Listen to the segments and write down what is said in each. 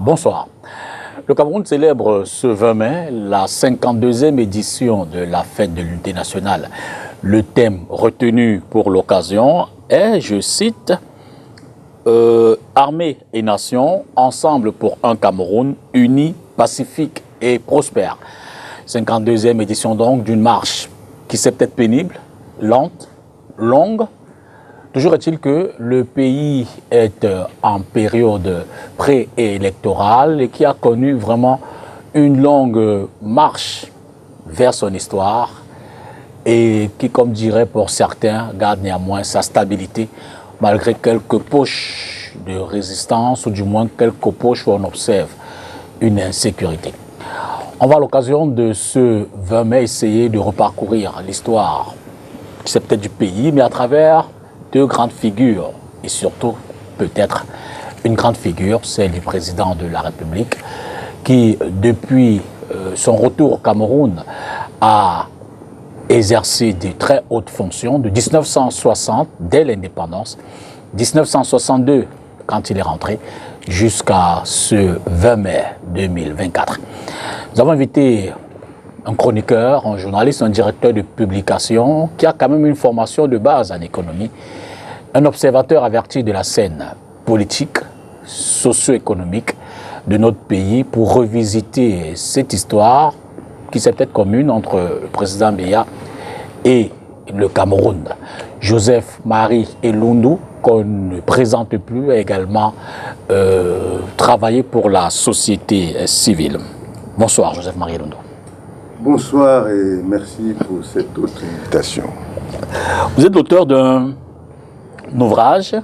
Bonsoir. Le Cameroun célèbre ce 20 mai la 52e édition de la fête de l'unité nationale. Le thème retenu pour l'occasion est, je cite, Armée et nation, ensemble pour un Cameroun uni, pacifique et prospère. 52e édition donc d'une marche qui s'est peut-être pénible, lente, longue. Toujours est-il que le pays est en période préélectorale et qui a connu vraiment une longue marche vers son histoire et qui, comme dirait pour certains, garde néanmoins sa stabilité malgré quelques poches de résistance ou du moins quelques poches où on observe une insécurité. On va à l'occasion de ce 20 mai essayer de reparcourir l'histoire, c'est peut-être du pays, mais à travers deux grandes figures, et surtout peut-être une grande figure, celle du président de la République, qui depuis son retour au Cameroun a exercé de très hautes fonctions de 1960, dès l'indépendance, 1962, quand il est rentré, jusqu'à ce 20 mai 2024. Nous avons invité un chroniqueur, un journaliste, un directeur de publication qui a quand même une formation de base en économie, un observateur averti de la scène politique, socio-économique de notre pays pour revisiter cette histoire qui c'est peut-être commune entre le président Biya et le Cameroun. Joseph Marie Elundu, qu'on ne présente plus, a également travaillé pour la société civile. Bonsoir Joseph Marie Elundu. Bonsoir et merci pour cette autre invitation. Vous êtes l'auteur d'un ouvrage,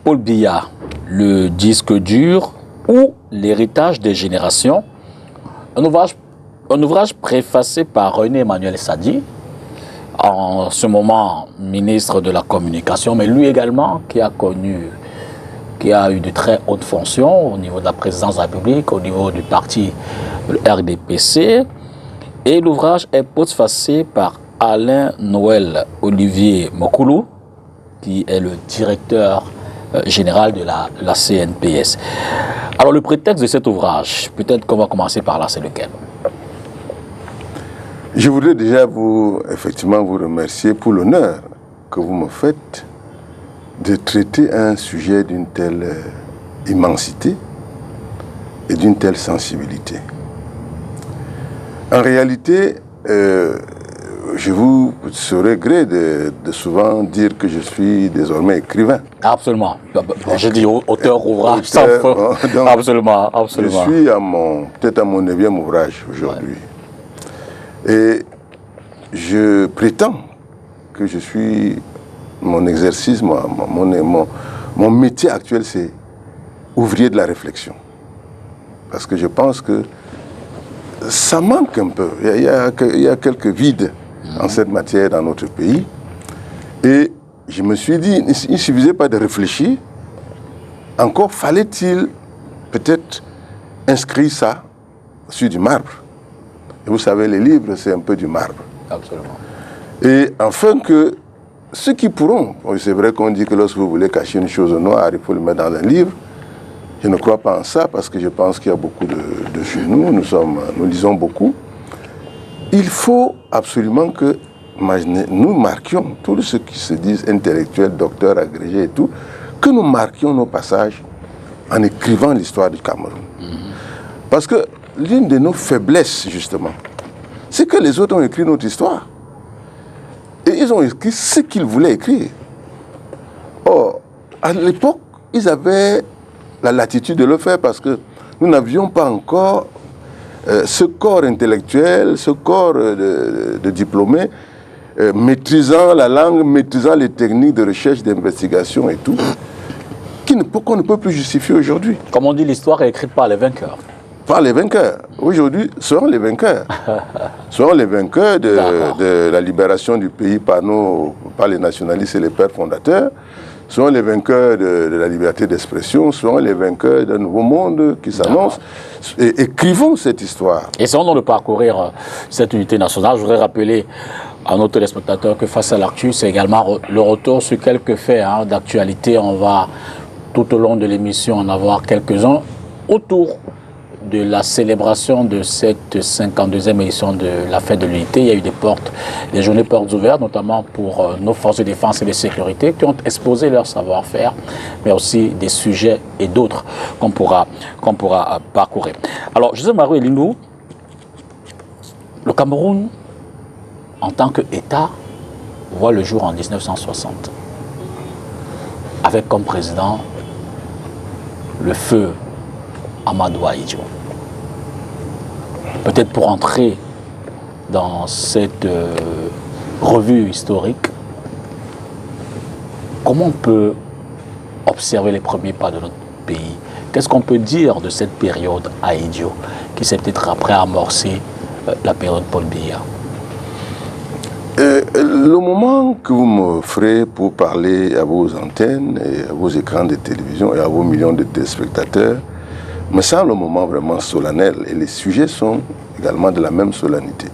Paul Biya, le disque dur ou l'héritage des générations. Un ouvrage préfacé par René Emmanuel Sadi, en ce moment ministre de la Communication, mais lui également qui a eu de très hautes fonctions au niveau de la présidence de la République, au niveau du parti RDPC. Et l'ouvrage est postfacé par Alain Noël Olivier Mokoulou, qui est le directeur général de la CNPS. Alors le prétexte de cet ouvrage, peut-être qu'on va commencer par là, c'est lequel? Je voudrais déjà vous remercier pour l'honneur que vous me faites de traiter un sujet d'une telle immensité et d'une telle sensibilité. En réalité, je vous serais gré de souvent dire que je suis désormais écrivain. Absolument. Je dis auteur, ouvrage, sans fond. Absolument. Je suis peut-être à mon 9e ouvrage aujourd'hui. Ouais. Et je prétends que je suis, mon exercice, mon métier actuel, c'est ouvrier de la réflexion. Parce que je pense que ça manque un peu. Il y a quelques vides en cette matière dans notre pays. Et je me suis dit, il ne suffisait pas de réfléchir. Encore fallait-il peut-être inscrire ça sur du marbre. Et vous savez, les livres, c'est un peu du marbre. Absolument. Et afin que ceux qui pourront, c'est vrai qu'on dit que lorsque vous voulez cacher une chose noire, il faut le mettre dans un livre. Je ne crois pas en ça parce que je pense qu'il y a beaucoup de chez nous, nous lisons beaucoup. Il faut absolument que nous marquions, tous ceux qui se disent intellectuels, docteurs, agrégés et tout, que nous marquions nos passages en écrivant l'histoire du Cameroun. Parce que l'une de nos faiblesses, justement, c'est que les autres ont écrit notre histoire. Et ils ont écrit ce qu'ils voulaient écrire. Or, à l'époque, ils avaient la latitude de le faire parce que nous n'avions pas encore ce corps intellectuel, ce corps de diplômés, maîtrisant la langue, maîtrisant les techniques de recherche, d'investigation et tout, qu'on ne peut plus justifier aujourd'hui. Comme on dit, l'histoire est écrite par les vainqueurs. Par les vainqueurs. Aujourd'hui, seront les vainqueurs. Seront les vainqueurs de la libération du pays par les nationalistes et les pères fondateurs. Seront les vainqueurs de la liberté d'expression, seront les vainqueurs d'un nouveau monde qui s'annonce. Et écrivons cette histoire. Et sans de parcourir cette unité nationale, je voudrais rappeler à nos téléspectateurs que face à l'actu, c'est également le retour sur quelques faits d'actualité. On va tout au long de l'émission en avoir quelques-uns. autour de la célébration de cette 52e édition de la Fête de l'Unité, il y a eu des journées portes ouvertes, notamment pour nos forces de défense et de sécurité, qui ont exposé leur savoir-faire, mais aussi des sujets et d'autres qu'on pourra parcourir. Alors, Joseph Marou Elingou, le Cameroun, en tant qu'État, voit le jour en 1960, avec comme président le feu Amadou Ahidjo. Peut-être pour entrer dans cette revue historique, comment on peut observer les premiers pas de notre pays? Qu'est-ce qu'on peut dire de cette période Ahidjo qui s'est peut-être après amorcée la période Paul Biya? Le moment que vous m'offrez pour parler à vos antennes et à vos écrans de télévision et à vos millions de téléspectateurs me semble un moment vraiment solennel et les sujets sont également de la même solennité.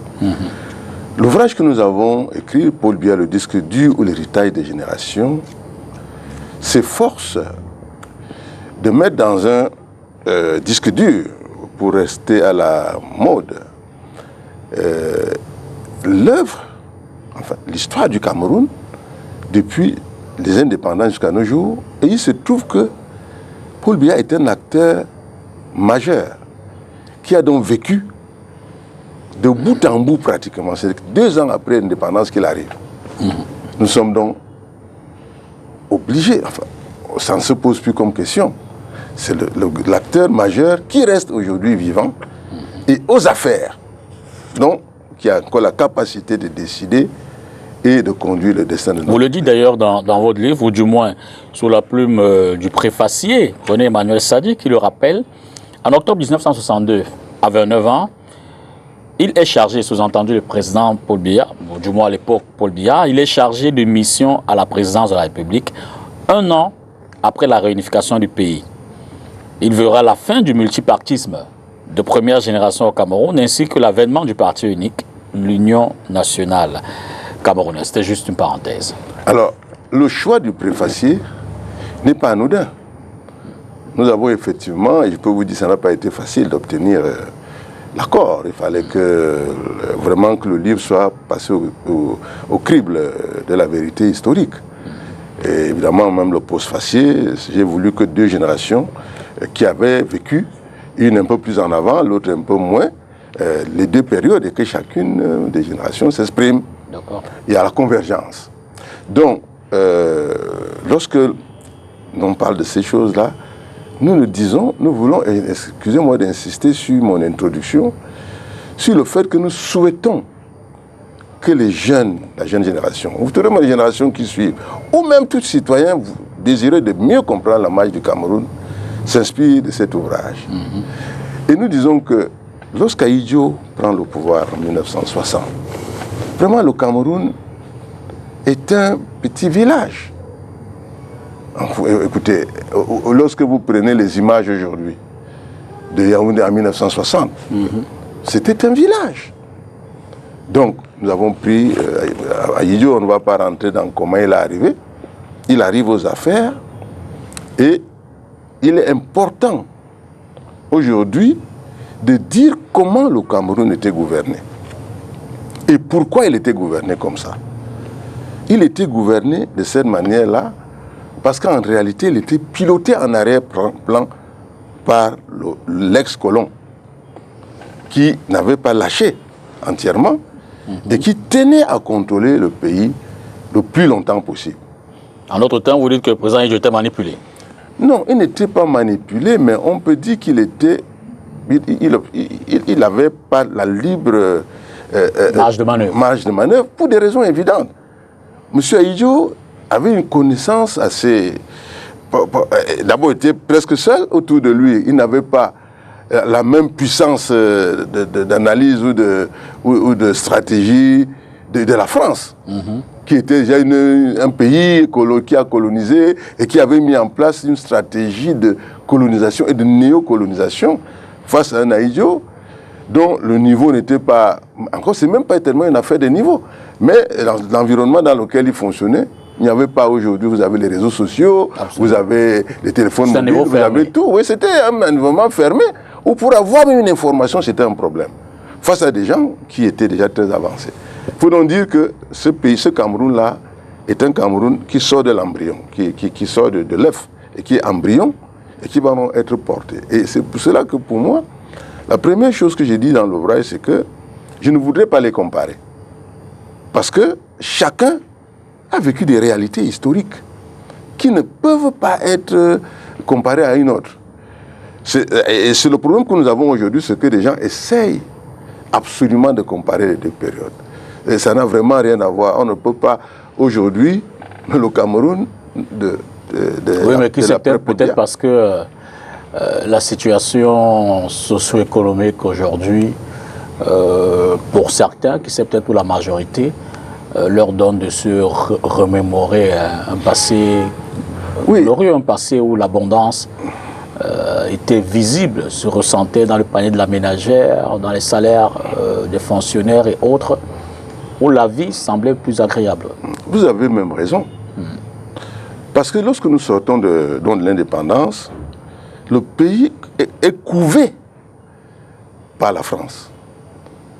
L'ouvrage que nous avons écrit, Paul Biya, le disque dur ou l'héritage des générations, s'efforce de mettre dans un disque dur, pour rester à la mode, l'œuvre, enfin l'histoire du Cameroun depuis les indépendances jusqu'à nos jours. Et il se trouve que Paul Biya est un acteur majeur qui a donc vécu de bout en bout pratiquement. C'est 2 ans après l'indépendance qu'il arrive. Nous sommes donc obligés, enfin, ça ne se pose plus comme question. C'est l'acteur majeur qui reste aujourd'hui vivant et aux affaires. Donc, qui a encore la capacité de décider et de conduire le destin de notre pays. Vous le dites d'ailleurs dans votre livre, ou du moins sous la plume du préfacier, René-Emmanuel Sadi, qui le rappelle. En octobre 1962, à 29 ans, il est chargé, sous-entendu le président Paul Biya, ou du moins à l'époque Paul Biya, il est chargé de mission à la présidence de la République, 1 an après la réunification du pays. Il verra la fin du multipartisme de première génération au Cameroun, ainsi que l'avènement du parti unique, l'Union nationale camerounaise. C'était juste une parenthèse. Alors, le choix du préfacier n'est pas anodin. Nous avons effectivement, et je peux vous dire, ça n'a pas été facile d'obtenir l'accord. Il fallait vraiment que le livre soit passé au crible de la vérité historique. Et évidemment, même le postfacier, j'ai voulu que 2 générations qui avaient vécu, une un peu plus en avant, l'autre un peu moins, les 2 périodes, et que chacune des générations s'exprime. Il y a la convergence. Donc, lorsque l'on parle de ces choses-là, nous voulons, excusez-moi d'insister sur mon introduction, sur le fait que nous souhaitons que les jeunes, la jeune génération, ou tout le monde les générations qui suivent, ou même tout citoyen désireux de mieux comprendre la marche du Cameroun, s'inspire de cet ouvrage. Et nous disons que lorsqu'Ahidjo prend le pouvoir en 1960, vraiment le Cameroun est un petit village. Écoutez, lorsque vous prenez les images aujourd'hui de Yaoundé en 1960, c'était un village. Donc, nous avons pris Ahidjo, on ne va pas rentrer dans comment il est arrivé. Il arrive aux affaires et il est important aujourd'hui de dire comment le Cameroun était gouverné et pourquoi il était gouverné comme ça. Il était gouverné de cette manière-là parce qu'en réalité, il était piloté en arrière-plan par l'ex-colon qui n'avait pas lâché entièrement et qui tenait à contrôler le pays le plus longtemps possible. En d'autres temps, vous dites que le président Ahidjo était manipulé. Non, il n'était pas manipulé, mais on peut dire qu'il était... Il n'avait pas la libre marge de manœuvre pour des raisons évidentes. M. Ahidjo avait une connaissance assez... D'abord, il était presque seul autour de lui. Il n'avait pas la même puissance d'analyse ou de stratégie de la France, qui était déjà un pays qui a colonisé et qui avait mis en place une stratégie de colonisation et de néocolonisation face à un Ahidjo dont le niveau n'était pas... Encore, c'est même pas tellement une affaire de niveau, mais l'environnement dans lequel il fonctionnait Il n'y avait pas aujourd'hui, vous avez les réseaux sociaux, vous avez les téléphones mobiles, vous avez tout. Oui, c'était un environnement fermé où pour avoir une information, c'était un problème. Face à des gens qui étaient déjà très avancés. Il faut donc dire que ce pays, ce Cameroun-là, est un Cameroun qui sort de l'embryon, qui sort de l'œuf, et qui est embryon, et qui va donc être porté. Et c'est pour cela que pour moi, la première chose que j'ai dit dans l'ouvrage, c'est que je ne voudrais pas les comparer. Parce que chacun a vécu des réalités historiques qui ne peuvent pas être comparées à une autre. Et c'est le problème que nous avons aujourd'hui, c'est que les gens essayent absolument de comparer les deux périodes. Et ça n'a vraiment rien à voir. On ne peut pas, aujourd'hui, le Cameroun oui, mais qui c'est peut-être parce que la situation socio-économique aujourd'hui, pour certains, qui c'est peut-être pour la majorité, leur donne de se remémorer un passé glorieux, un passé où l'abondance était visible, se ressentait dans le panier de la ménagère, dans les salaires des fonctionnaires et autres, où la vie semblait plus agréable. Vous avez même raison. Parce que lorsque nous sortons de l'indépendance, le pays est couvé par la France.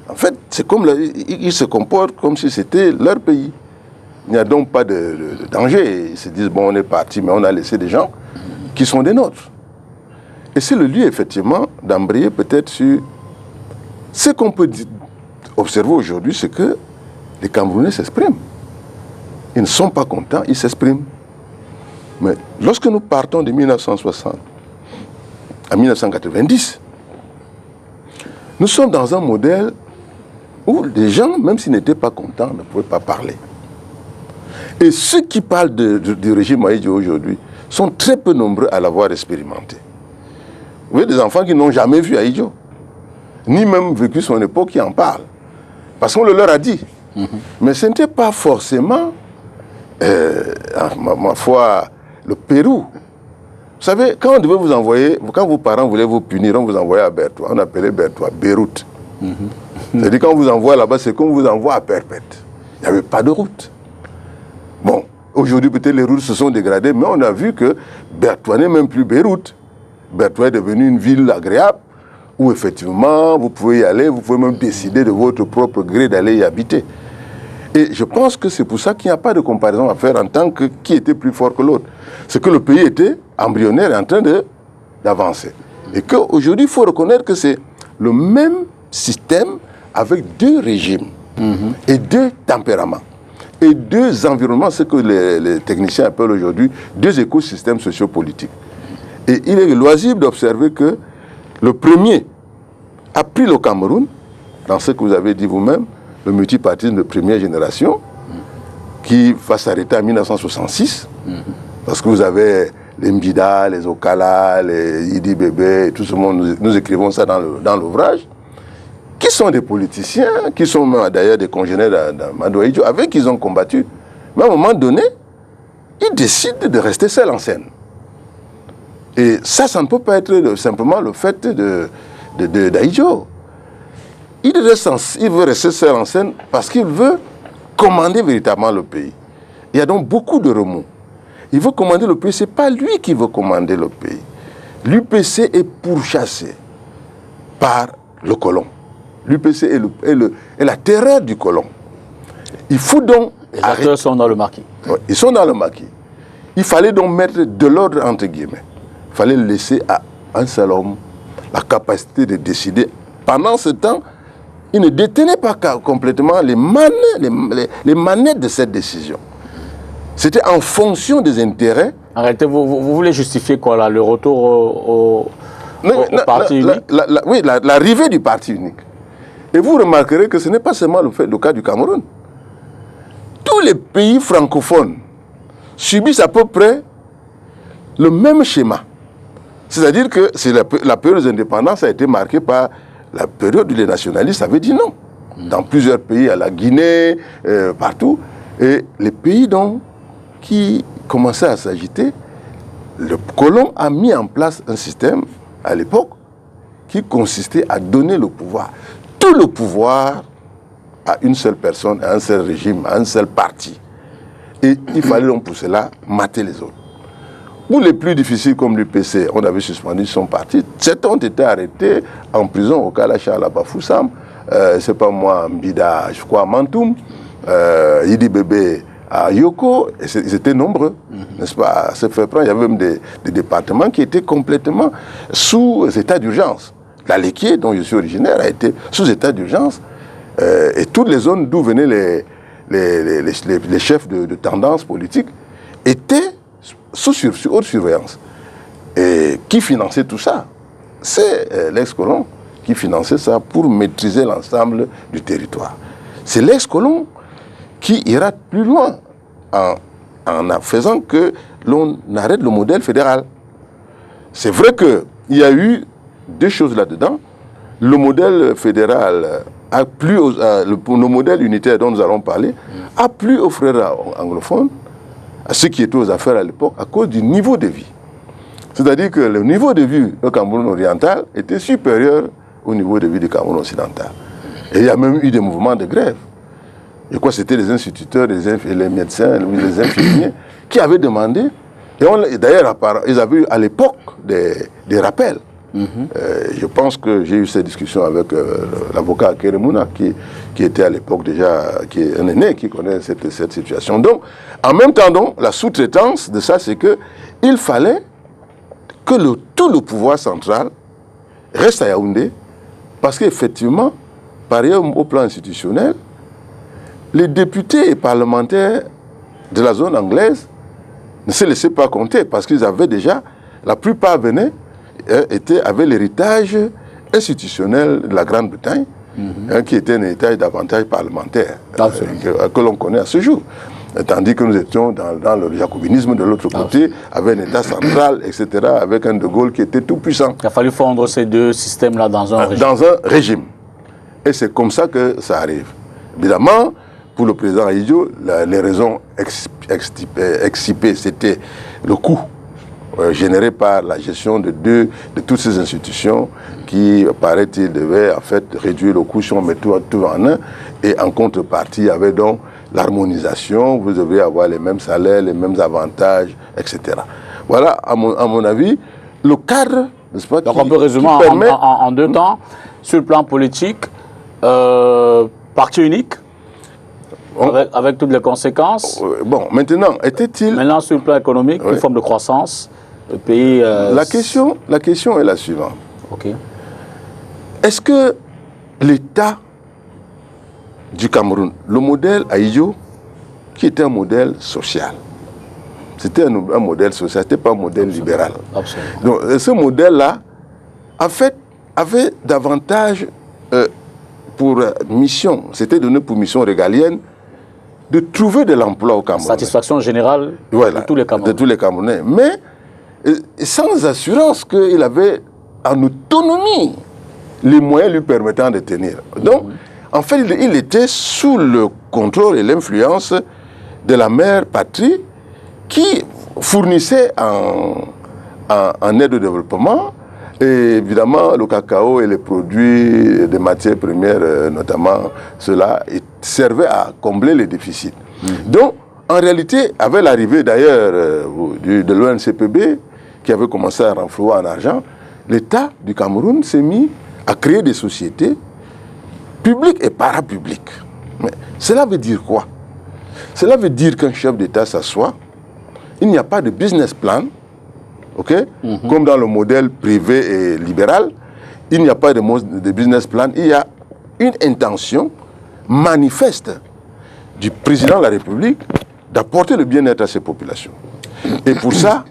En fait, c'est comme ils se comportent comme si c'était leur pays. Il n'y a donc pas de danger. Ils se disent, bon, on est parti, mais on a laissé des gens qui sont des nôtres. Et c'est le lieu, effectivement, d'embrayer peut-être sur ce qu'on peut observer aujourd'hui, c'est que les Camerounais s'expriment. Ils ne sont pas contents, ils s'expriment. Mais lorsque nous partons de 1960 à 1990, nous sommes dans un modèle où les gens, même s'ils n'étaient pas contents, ne pouvaient pas parler. Et ceux qui parlent du régime Ahidjo aujourd'hui sont très peu nombreux à l'avoir expérimenté. Vous voyez des enfants qui n'ont jamais vu Ahidjo, ni même vécu son époque qui en parlent. Parce qu'on le leur a dit. Mais ce n'était pas forcément, ma foi, le Pérou. Vous savez, quand on devait vous envoyer, quand vos parents voulaient vous punir, on vous envoyait à Bertoua. On appelait Bertoua Beyrouth. C'est-à-dire quand on vous envoie là-bas, c'est qu'on vous envoie à Perpète. Il n'y avait pas de route. Bon, aujourd'hui peut-être les routes se sont dégradées, mais on a vu que Bertoua n'est même plus Beyrouth. Bertoua est devenu une ville agréable où effectivement vous pouvez y aller, vous pouvez même décider de votre propre gré d'aller y habiter. Et je pense que c'est pour ça qu'il n'y a pas de comparaison à faire en tant que qui était plus fort que l'autre. C'est que le pays était embryonnaire et en train d'avancer. Et qu'aujourd'hui, il faut reconnaître que c'est le même système avec deux régimes et deux tempéraments et deux environnements, ce que les techniciens appellent aujourd'hui deux écosystèmes sociopolitiques. Et il est loisible d'observer que le premier a pris le Cameroun, dans ce que vous avez dit vous-même, le multipartisme de première génération, qui va s'arrêter en 1966, parce que vous avez les Mbida, les Okala, les Idi Bébé, tout ce monde, nous écrivons ça dans l'ouvrage, qui sont des politiciens, qui sont d'ailleurs des congénères d'Amadou Ahidjo, avec qui ils ont combattu. Mais à un moment donné, ils décident de rester seuls en scène. Et ça ne peut pas être simplement le fait d'Ahidjo. Il veut rester seul en scène parce qu'il veut commander véritablement le pays. Il y a donc beaucoup de remous. Il veut commander le pays, ce n'est pas lui qui veut commander le pays. L'UPC est pourchassé par le colon. L'UPC est la terreur du colon. Il faut donc... Les acteurs sont dans le maquis. Ouais, ils sont dans le maquis. Il fallait donc mettre de l'ordre entre guillemets. Il fallait laisser à un seul homme la capacité de décider. Pendant ce temps, il ne détenait pas complètement les manettes de cette décision. C'était en fonction des intérêts. En réalité, vous voulez justifier quoi là, le retour au parti unique? Oui, l'arrivée du parti unique. Et vous remarquerez que ce n'est pas seulement le cas du Cameroun. Tous les pays francophones subissent à peu près le même schéma. C'est-à-dire que la période des indépendances a été marquée par la période où les nationalistes avaient dit non. Dans plusieurs pays, à la Guinée, partout. Et les pays donc, qui commençaient à s'agiter, le colon a mis en place un système, à l'époque, qui consistait à donner le pouvoir. Tout le pouvoir à une seule personne, à un seul régime, à un seul parti. Et il fallait donc pour cela mater les autres. Pour les plus difficiles comme l'UPC, on avait suspendu son parti. Certains ont été arrêtés en prison au Kalacha à la Bafoussam, c'est pas moi, Mbida, je crois, à Mantoum, Yidi Bébé à Yoko, et ils étaient nombreux, n'est-ce pas, à se faire prendre. Il y avait même des départements qui étaient complètement sous état d'urgence. La Léquier, dont je suis originaire, a été sous état d'urgence, et toutes les zones d'où venaient les chefs de tendance politique étaient sous haute surveillance. Et qui finançait tout ça? C'est l'ex-colon qui finançait ça pour maîtriser l'ensemble du territoire. C'est l'ex-colon qui ira plus loin en faisant que l'on arrête le modèle fédéral. C'est vrai qu'il y a eu deux choses là-dedans. Le modèle fédéral a plu, le modèle unitaire dont nous allons parler, a plu aux frères anglophones, à ceux qui étaient aux affaires à l'époque, à cause du niveau de vie. C'est-à-dire que le niveau de vie du Cameroun oriental était supérieur au niveau de vie du Cameroun occidental. Et il y a même eu des mouvements de grève. Je crois que c'était les instituteurs, les médecins, les infirmiers qui avaient demandé, et d'ailleurs ils avaient eu à l'époque des rappels. Je pense que j'ai eu cette discussion avec l'avocat Keremouna qui était à l'époque déjà, qui est un aîné qui connaît cette situation. Donc, en même temps, donc, la sous-traitance de ça, c'est qu'il fallait que tout le pouvoir central reste à Yaoundé, parce qu'effectivement, par ailleurs, au plan institutionnel, les députés et parlementaires de la zone anglaise ne se laissaient pas compter, parce qu'ils avaient déjà, la plupart venaient, avait l'héritage institutionnel de la Grande-Bretagne, qui était un héritage davantage parlementaire, que l'on connaît à ce jour. Tandis que nous étions dans le jacobinisme de l'autre côté, avec un État central, etc., avec un De Gaulle qui était tout puissant. Il a fallu fondre ces deux systèmes-là dans un régime. Dans un régime. Et c'est comme ça que ça arrive. Évidemment, pour le président Ahidjo, les raisons excipées, c'était le coût généré par la gestion de toutes ces institutions qui, paraît-il, devaient en fait réduire le coût si on met tout en un. Et en contrepartie, il y avait donc l'harmonisation, vous devez avoir les mêmes salaires, les mêmes avantages, etc. Voilà, à mon avis, le cadre, n'est-ce pas, donc on peut résumer en deux temps. Sur le plan politique, parti unique, avec toutes les conséquences. Bon, maintenant, était-il... Maintenant, sur le plan économique, une forme de croissance, le pays... La question est la suivante. Ok. Est-ce que l'État du Cameroun, le modèle Ahidjo, qui était un modèle social, c'était un modèle social, c'était pas un modèle libéral. Absolument. Donc, ce modèle-là, en fait, avait davantage pour mission, c'était donné pour mission régalienne, de trouver de l'emploi au Cameroun. Satisfaction générale de tous les Camerounais. De tous les Camerounais. Mais sans assurance qu'il avait en autonomie les moyens lui permettant de tenir. Donc, en fait, il était sous le contrôle et l'influence de la mère patrie qui fournissait en aide au développement. Et évidemment, le cacao et les produits de matières premières, notamment cela, servaient à combler les déficits. Donc, en réalité, avec l'arrivée d'ailleurs de l'ONCPB, qui avait commencé à renflouer en argent, l'État du Cameroun s'est mis à créer des sociétés publiques et parapubliques. Mais cela veut dire quoi? Cela veut dire qu'un chef d'État s'assoit, il n'y a pas de business plan, okay? Comme dans le modèle privé et libéral, il n'y a pas de business plan, il y a une intention manifeste du président de la République d'apporter le bien-être à ses populations. Et pour ça,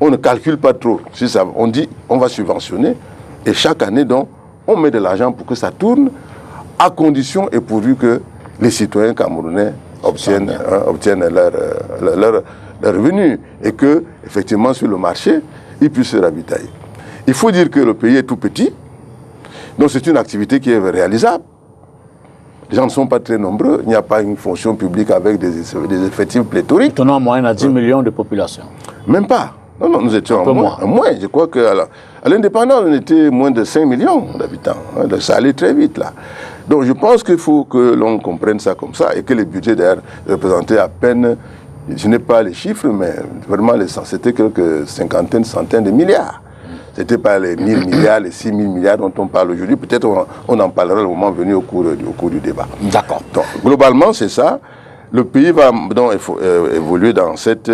on ne calcule pas trop. Si ça, on dit on va subventionner et chaque année, donc, on met de l'argent pour que ça tourne, à condition et pourvu que les citoyens camerounais obtiennent leur revenus et que, effectivement, sur le marché, ils puissent se ravitailler. Il faut dire que le pays est tout petit, donc c'est une activité qui est réalisable. Les gens ne sont pas très nombreux, il n'y a pas une fonction publique avec des effectifs pléthoriques. Nous tenons en moyenne à 10 millions de population. Même pas. Non, nous étions en moins. Je crois qu'à l'indépendance, on était moins de 5 millions d'habitants. Ça allait très vite, là. Donc je pense qu'il faut que l'on comprenne ça comme ça et que les budgets d'ailleurs représentaient à peine je n'ai pas les chiffres, mais vraiment, c'était quelques cinquantaines, centaines de milliards. Ce n'était pas les 1000 milliards, les 6000 milliards dont on parle aujourd'hui. Peut-être on en parlera au moment venu au cours du débat. D'accord. Donc, globalement, c'est ça. Le pays va donc évoluer dans cette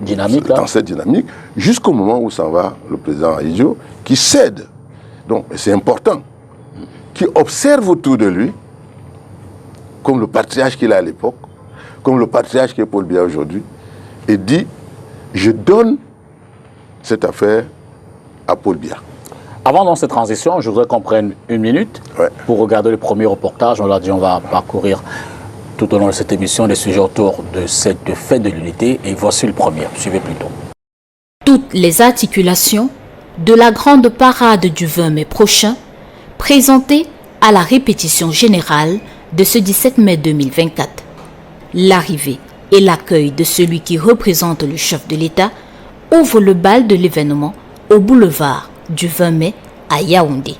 dynamique jusqu'au moment où s'en va le président Ahidjo, qui cède. Donc, c'est important, qui observe autour de lui, comme le patriarche qu'il a à l'époque, comme le patriarche qui est Paul Biya aujourd'hui, et dit, je donne cette affaire à Paul Biya. Avant dans cette transition, je voudrais qu'on prenne une minute pour regarder le premier reportage. On l'a dit, on va parcourir tout au long de cette émission des sujets autour de cette fête de l'unité. Et voici le premier. Suivez plutôt. Toutes les articulations de la grande parade du 20 mai prochain, présentée à la répétition générale de ce 17 mai 2024. L'arrivée et l'accueil de celui qui représente le chef de l'État ouvrent le bal de l'événement au boulevard du 20 mai à Yaoundé.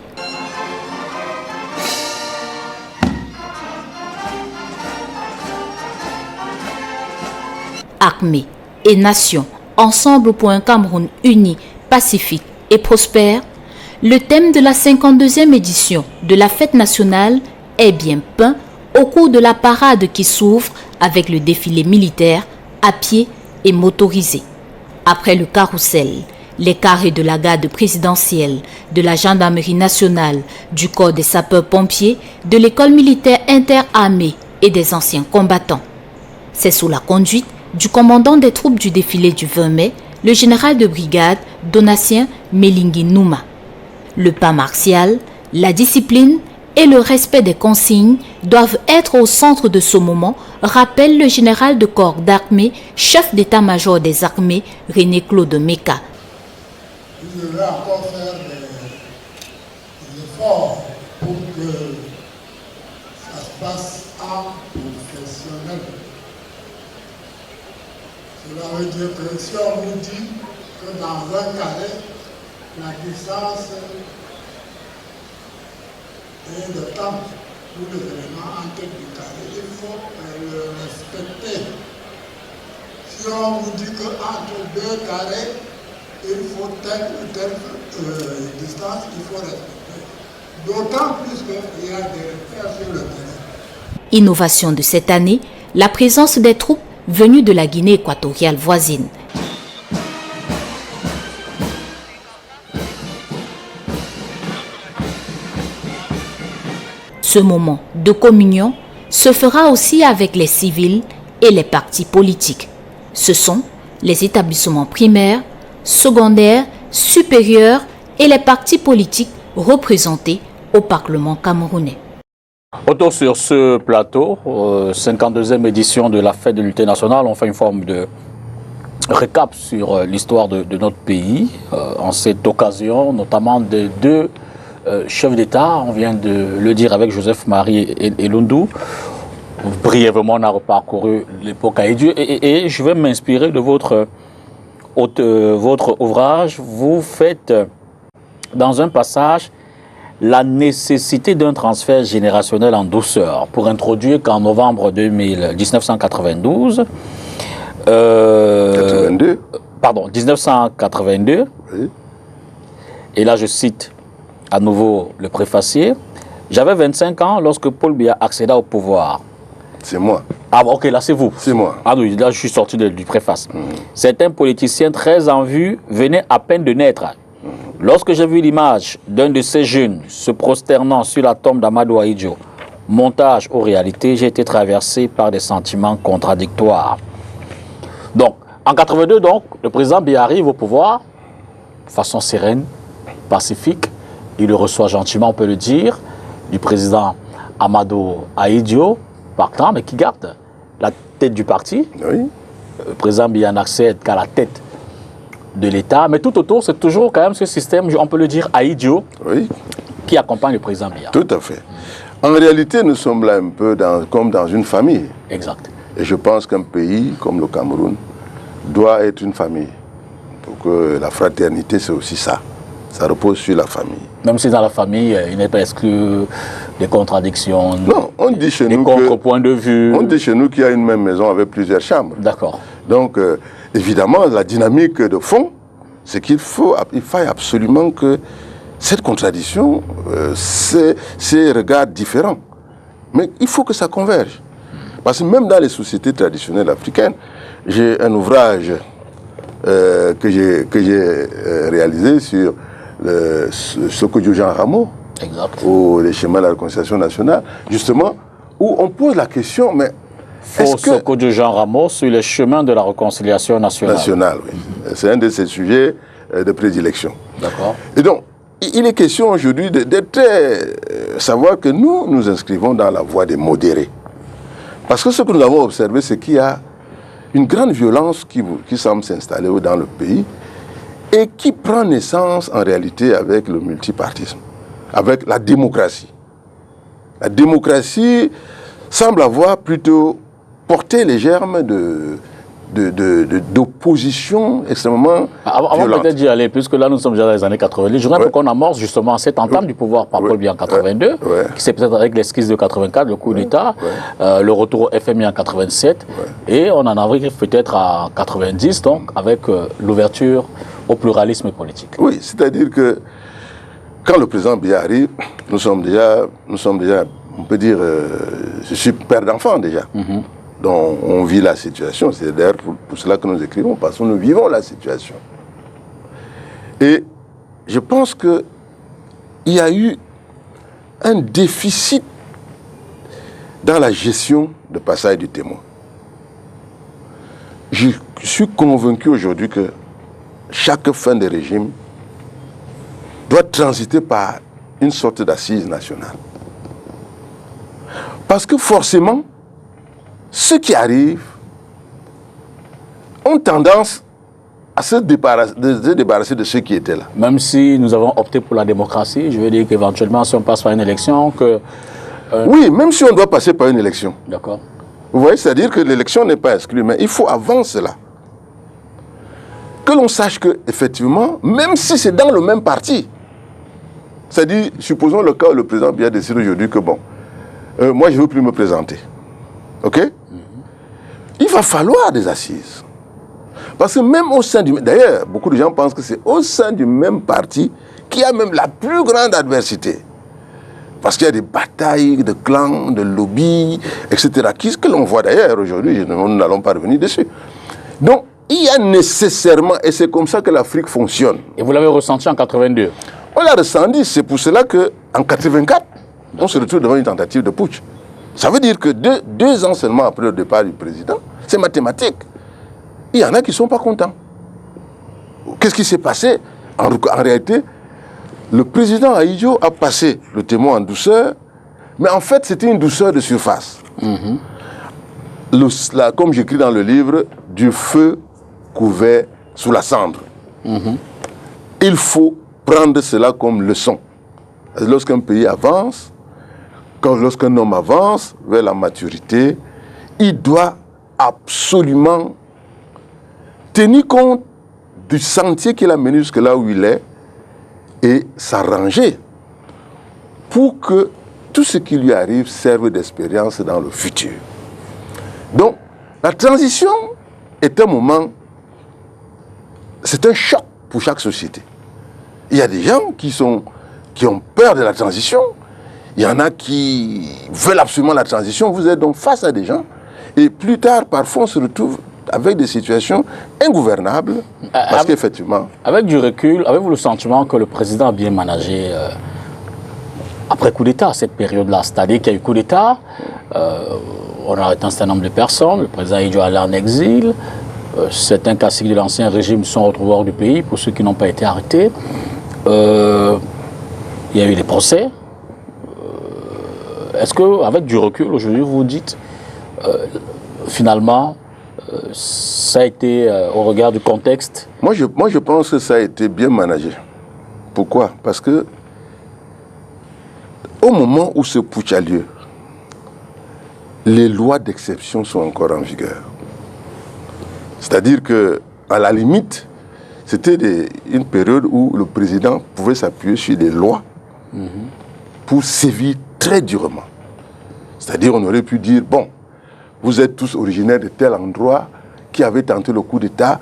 Armée et nation, ensemble pour un Cameroun uni, pacifique et prospère, le thème de la 52e édition de la fête nationale est bien peint au cours de la parade qui s'ouvre avec le défilé militaire à pied et motorisé. Après le carrousel, les carrés de la garde présidentielle, de la gendarmerie nationale, du corps des sapeurs-pompiers, de l'école militaire interarmée et des anciens combattants. C'est sous la conduite du commandant des troupes du défilé du 20 mai, le général de brigade Donatien Melingui Nouma. Le pas martial, la discipline et le respect des consignes doivent être au centre de ce moment, rappelle le général de corps d'armée, chef d'état-major des armées, René-Claude Meka. Je vais encore faire des efforts pour que ça se passe en professionnel. Cela veut dire que si on vous dit que dans un carré, la distance et le temps pour les éléments en tête du carré, il faut le respecter. Si on vous dit qu'entre deux carrés, il faut telle ou telle distance, il faut respecter. D'autant plus qu'il y a des repères sur le terrain. Innovation de cette année, la présence des troupes venues de la Guinée équatoriale voisine. Ce moment de communion se fera aussi avec les civils et les partis politiques. Ce sont les établissements primaires, secondaires, supérieurs et les partis politiques représentés au Parlement camerounais. Autour sur ce plateau, 52e édition de la fête de l'unité nationale, on fait une forme de récap sur l'histoire de notre pays. En cette occasion, notamment de deux chefs d'État, on vient de le dire avec Joseph-Marie Elundou. Brièvement, on a reparcouru l'époque Ahidjo et je vais m'inspirer de votre ouvrage. Vous faites dans un passage la nécessité d'un transfert générationnel en douceur pour introduire qu'en novembre 1992, 1982, Oui. Et là je cite à nouveau le préfacier, j'avais 25 ans lorsque Paul Biya accéda au pouvoir. C'est moi. Ah ok, là c'est vous. C'est moi. Ah oui, là je suis sorti du préface. Certains politiciens très en vue venaient à peine de naître. Lorsque j'ai vu l'image d'un de ces jeunes se prosternant sur la tombe d'Amadou Ahidjo, montage ou réalité, j'ai été traversé par des sentiments contradictoires. Donc, en 82, donc, le président Biya arrive au pouvoir de façon sereine, pacifique. Il le reçoit gentiment, on peut le dire, du président Amadou Ahidjo, partant, mais qui garde la tête du parti. Oui. Le président Biya n'accède qu'à la tête de l'État, mais tout autour, c'est toujours quand même ce système, on peut le dire, Ahidjo, Oui. qui accompagne le président Biya. Tout à fait. En réalité, nous sommes là un peu comme dans une famille. Exact. Et je pense qu'un pays comme le Cameroun doit être une famille. Pour que la fraternité, c'est aussi ça. Ça repose sur la famille. Même si dans la famille, il n'est pas exclu des contradictions, Non, on dit chez des nous contrepoints de vue. On dit chez nous qu'il y a une même maison avec plusieurs chambres. D'accord. Donc, évidemment, la dynamique de fond, c'est qu'il faille absolument que cette contradiction, ces regards différents, mais il faut que ça converge. Parce que même dans les sociétés traditionnelles africaines, j'ai un ouvrage que j'ai réalisé sur Sokodjo Jean Rameau, ou les schémas de la réconciliation nationale, justement, où on pose la question, mais est-ce que... Sokodjo Jean Rameau sur les chemins de la réconciliation nationale. Oui. C'est un de ses sujets de prédilection. D'accord. Et donc, il est question aujourd'hui de savoir que nous inscrivons dans la voie des modérés. Parce que ce que nous avons observé, c'est qu'il y a une grande violence qui semble s'installer dans le pays et qui prend naissance en réalité avec le multipartisme, avec la démocratie. La démocratie semble avoir plutôt porté les germes d'opposition extrêmement Avant peut-être d'y aller, puisque là nous sommes déjà dans les années 90, je voudrais qu'on amorce justement cette entame du pouvoir par Paul Biya en 82, qui s'est peut-être avec l'esquisse de 84, le coup d'État, le retour au FMI en 87, et on en arrive peut-être en 90, donc avec l'ouverture au pluralisme politique. Oui, c'est-à-dire que quand le président Biya arrive, nous sommes déjà, on peut dire, je suis père d'enfant déjà. Donc on vit la situation, c'est d'ailleurs pour cela que nous écrivons, parce que nous vivons la situation. Et je pense qu'il y a eu un déficit dans la gestion de passage du témoin. Je suis convaincu aujourd'hui que chaque fin de régime doit transiter par une sorte d'assise nationale. Parce que forcément, ceux qui arrivent ont tendance à se débarrasser de ceux qui étaient là. Même si nous avons opté pour la démocratie, je veux dire qu'éventuellement, si on passe par une élection, que... Oui, même si on doit passer par une élection. D'accord. Vous voyez, c'est-à-dire que l'élection n'est pas exclue, mais il faut avant cela que l'on sache que, effectivement, même si c'est dans le même parti, c'est-à-dire, supposons le cas où le président Biya décide aujourd'hui que, bon, moi je ne veux plus me présenter. Ok? Il va falloir des assises. Parce que même au sein du... D'ailleurs, beaucoup de gens pensent que c'est au sein du même parti qu'il y a même la plus grande adversité. Parce qu'il y a des batailles de clans, de lobbies, etc. Qu'est-ce que l'on voit d'ailleurs aujourd'hui? Nous n'allons pas revenir dessus. Donc, il y a nécessairement, et c'est comme ça que l'Afrique fonctionne. Et vous l'avez ressenti en 82? On l'a ressenti, c'est pour cela qu'en 84, on se retrouve devant une tentative de putsch. Ça veut dire que deux ans seulement après le départ du président, c'est mathématique. Il y en a qui ne sont pas contents. Qu'est-ce qui s'est passé? En réalité, le président Ahidjo a passé le témoin en douceur, mais en fait, c'était une douceur de surface. Comme j'écris dans le livre, du feu couvert sous la cendre. Il faut prendre cela comme leçon. Lorsqu'un pays avance, lorsqu'un homme avance vers la maturité, il doit absolument tenir compte du sentier qu'il a mené jusque là où il est et s'arranger pour que tout ce qui lui arrive serve d'expérience dans le futur. Donc, la transition est un moment, c'est un choc pour chaque société. Il y a des gens qui ont peur de la transition. Il y en a qui veulent absolument la transition. Vous êtes donc face à des gens. Et plus tard, parfois, on se retrouve avec des situations ingouvernables. Parce qu'effectivement... Avec du recul, avez-vous le sentiment que le président a bien managé après coup d'État, cette période-là? C'est-à-dire qu'il y a eu coup d'État, on a arrêté un certain nombre de personnes, le président Ahidjo allé en exil, certains caciques de l'ancien régime sont retrouvés hors du pays, pour ceux qui n'ont pas été arrêtés. Il y a eu des procès. Est-ce qu'avec du recul, aujourd'hui, vous vous dites, finalement, ça a été au regard du contexte? Moi, je pense que ça a été bien managé. Pourquoi? Parce que au moment où ce putsch a lieu, les lois d'exception sont encore en vigueur. C'est-à-dire qu'à la limite, c'était une période où le président pouvait s'appuyer sur des lois pour sévir très durement. C'est-à-dire on aurait pu dire, bon, vous êtes tous originaires de tel endroit, qui avait tenté le coup d'État,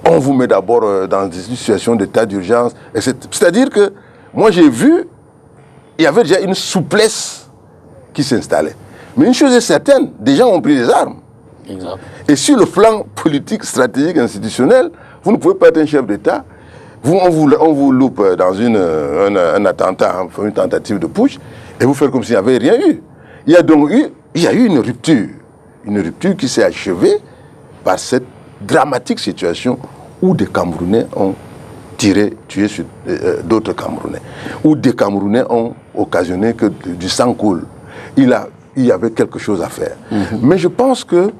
on vous met d'abord dans des situations d'état d'urgence. C'est-à-dire que moi j'ai vu, il y avait déjà une souplesse qui s'installait. Mais une chose est certaine, des gens ont pris les armes. Exact. Et sur le plan politique, stratégique, institutionnel, vous ne pouvez pas être un chef d'État. On vous loupe dans un attentat, une tentative de putsch, et vous faites comme s'il n'y avait rien eu. Il y a eu une rupture qui s'est achevée par cette dramatique situation où des Camerounais ont tué sur d'autres Camerounais, où des Camerounais ont occasionné que du sang coule. Il y avait quelque chose à faire. Mais je pense que,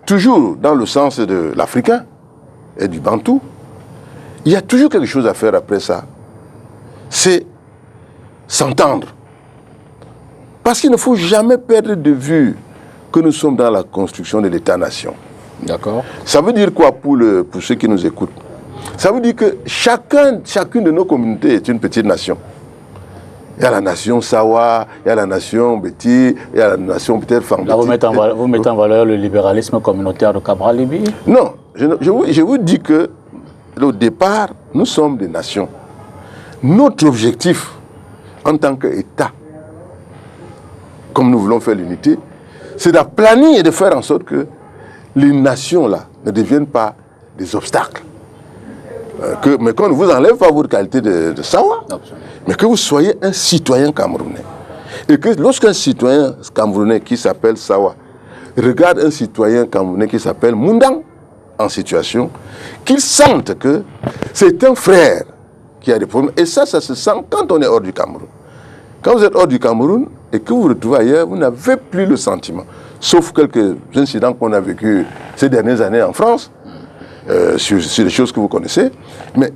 toujours dans le sens de l'Africain et du Bantou, il y a toujours quelque chose à faire après ça. C'est s'entendre. Parce qu'il ne faut jamais perdre de vue que nous sommes dans la construction de l'État-nation. D'accord. Ça veut dire quoi pour ceux qui nous écoutent? Ça veut dire que chacune de nos communautés est une petite nation. Il y a la nation Sawa, il y a la nation Béti, il y a la nation peut-être Fambéti. Là, vous mettez en valeur le libéralisme communautaire de Cabral Libye? Non, je vous dis que au départ, nous sommes des nations. Notre objectif en tant qu'État, comme nous voulons faire l'unité, c'est d'aplanir et de faire en sorte que les nations-là ne deviennent pas des obstacles. Mais qu'on ne vous enlève pas votre qualité de Sawa, mais que vous soyez un citoyen camerounais. Et que lorsqu'un citoyen camerounais qui s'appelle Sawa regarde un citoyen camerounais qui s'appelle Mundang en situation, qu'il sente que c'est un frère qui a des problèmes. Et ça se sent quand on est hors du Cameroun. Quand vous êtes hors du Cameroun et que vous vous retrouvez ailleurs, vous n'avez plus le sentiment. Sauf quelques incidents qu'on a vécus ces dernières années en France, sur des choses que vous connaissez. Mais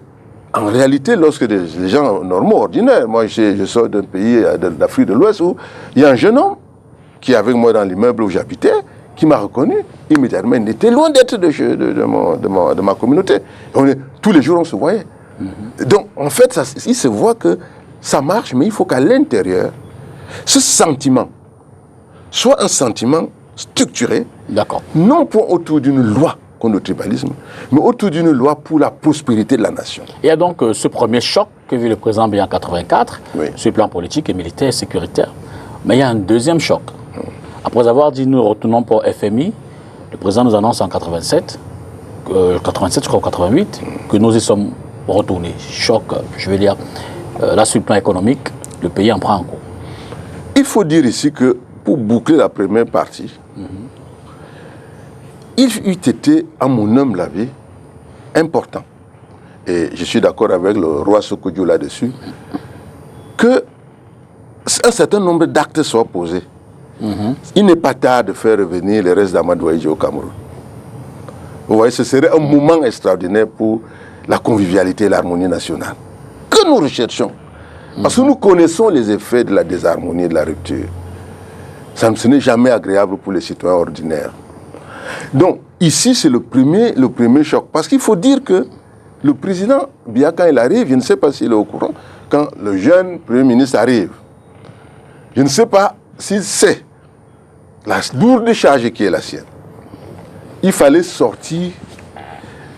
en réalité, lorsque des gens normaux, ordinaires, moi je sors d'un pays d'Afrique de l'Ouest où il y a un jeune homme qui est avec moi dans l'immeuble où j'habitais, qui m'a reconnu immédiatement. Il était loin d'être de ma communauté. Tous les jours, on se voyait. Donc, en fait, il se voit que ça marche, mais il faut qu'à l'intérieur, ce sentiment soit un sentiment structuré, non pas autour d'une loi contre le tribalisme, mais autour d'une loi pour la prospérité de la nation. Il y a donc ce premier choc que vit le président Biya en 1984, sur le plan politique et militaire et sécuritaire. Mais il y a un deuxième choc. Après avoir dit nous retournons pour FMI, le président nous annonce en 87, je crois, 88, que nous y sommes retournés. Choc, je veux dire, là sur le plan économique, le pays en prend un coup. Il faut dire ici que pour boucler la première partie, il eût été, à mon humble avis, important, et je suis d'accord avec le roi Sokodjo là-dessus, que un certain nombre d'actes soient posés. Il n'est pas tard de faire revenir les restes d'Amadou Ahidjo au Cameroun. Vous voyez, ce serait un moment extraordinaire pour la convivialité et l'harmonie nationale que nous recherchons. Parce que nous connaissons les effets de la désharmonie et de la rupture. Ce n'est jamais agréable pour les citoyens ordinaires. Donc, ici, c'est le premier choc. Parce qu'il faut dire que le président Biya, quand il arrive, je ne sais pas s'il est au courant, quand le jeune Premier ministre arrive, je ne sais pas s'il sait la lourde charge qui est la sienne. Il fallait sortir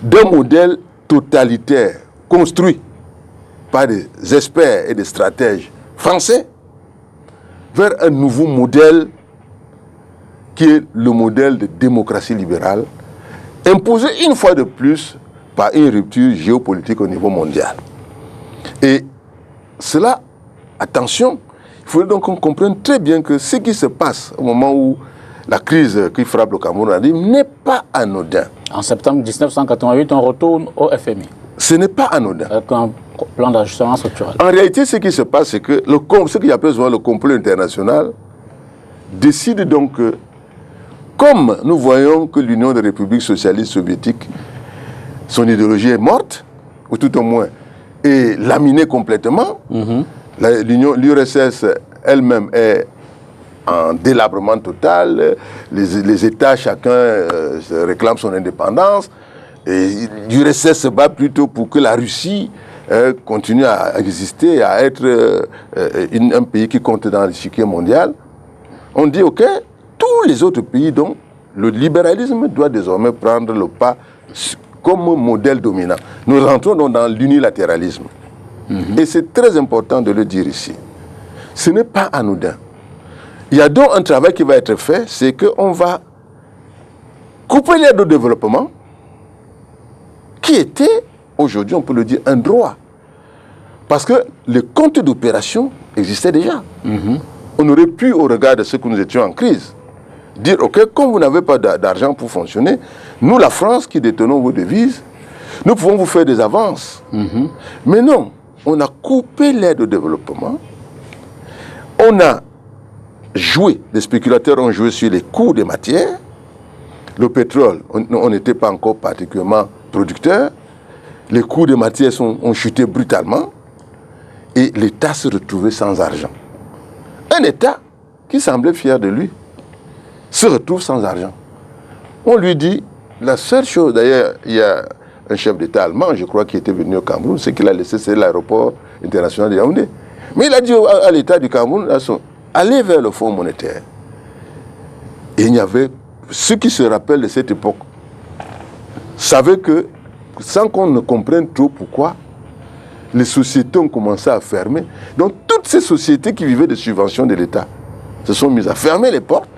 d'un modèle totalitaire construit par des experts et des stratèges français vers un nouveau modèle qui est le modèle de démocratie libérale, imposé une fois de plus par une rupture géopolitique au niveau mondial. Et cela, attention, il faut donc qu'on comprenne très bien que ce qui se passe au moment où la crise qui frappe le Cameroun n'est pas anodin. En septembre 1988, on retourne au FMI. Ce n'est pas anodin. Avec un plan d'ajustement structurel. En réalité, ce qui se passe, c'est que ce qu'il appelle souvent le complot international décide donc que, comme nous voyons que l'Union des républiques socialistes soviétiques, son idéologie est morte, ou tout au moins est laminée complètement, l'URSS elle-même est en délabrement total, les États, chacun réclame son indépendance, et l'URSS se bat plutôt pour que la Russie continue à exister, à être un pays qui compte dans l'échiquier mondial. On dit, ok, tous les autres pays donc le libéralisme doit désormais prendre le pas comme modèle dominant. Nous rentrons donc dans l'unilatéralisme. Et c'est très important de le dire ici. Ce n'est pas anodin. Il y a donc un travail qui va être fait, c'est qu'on va couper l'aide au développement, qui était, aujourd'hui, on peut le dire, un droit. Parce que les comptes d'opération existaient déjà. On aurait pu, au regard de ce que nous étions en crise, dire, OK, comme vous n'avez pas d'argent pour fonctionner, nous, la France, qui détenons vos devises, nous pouvons vous faire des avances. Mais non, on a coupé l'aide au développement. On a joué, les spéculateurs ont joué sur les coûts des matières. Le pétrole, on n'était pas encore particulièrement producteur. Les coûts des matières ont chuté brutalement. Et l'État se retrouvait sans argent. Un État qui semblait fier de lui se retrouve sans argent. On lui dit, la seule chose, d'ailleurs, il y a un chef d'État allemand, je crois, qui était venu au Cameroun, c'est qu'il a laissé, c'est l'aéroport international de Yaoundé. Mais il a dit à l'État du Cameroun, allez vers le Fonds monétaire. Et il y avait, ceux qui se rappellent de cette époque, savaient que, sans qu'on ne comprenne trop pourquoi, les sociétés ont commencé à fermer. Donc toutes ces sociétés qui vivaient de subventions de l'État se sont mises à fermer les portes.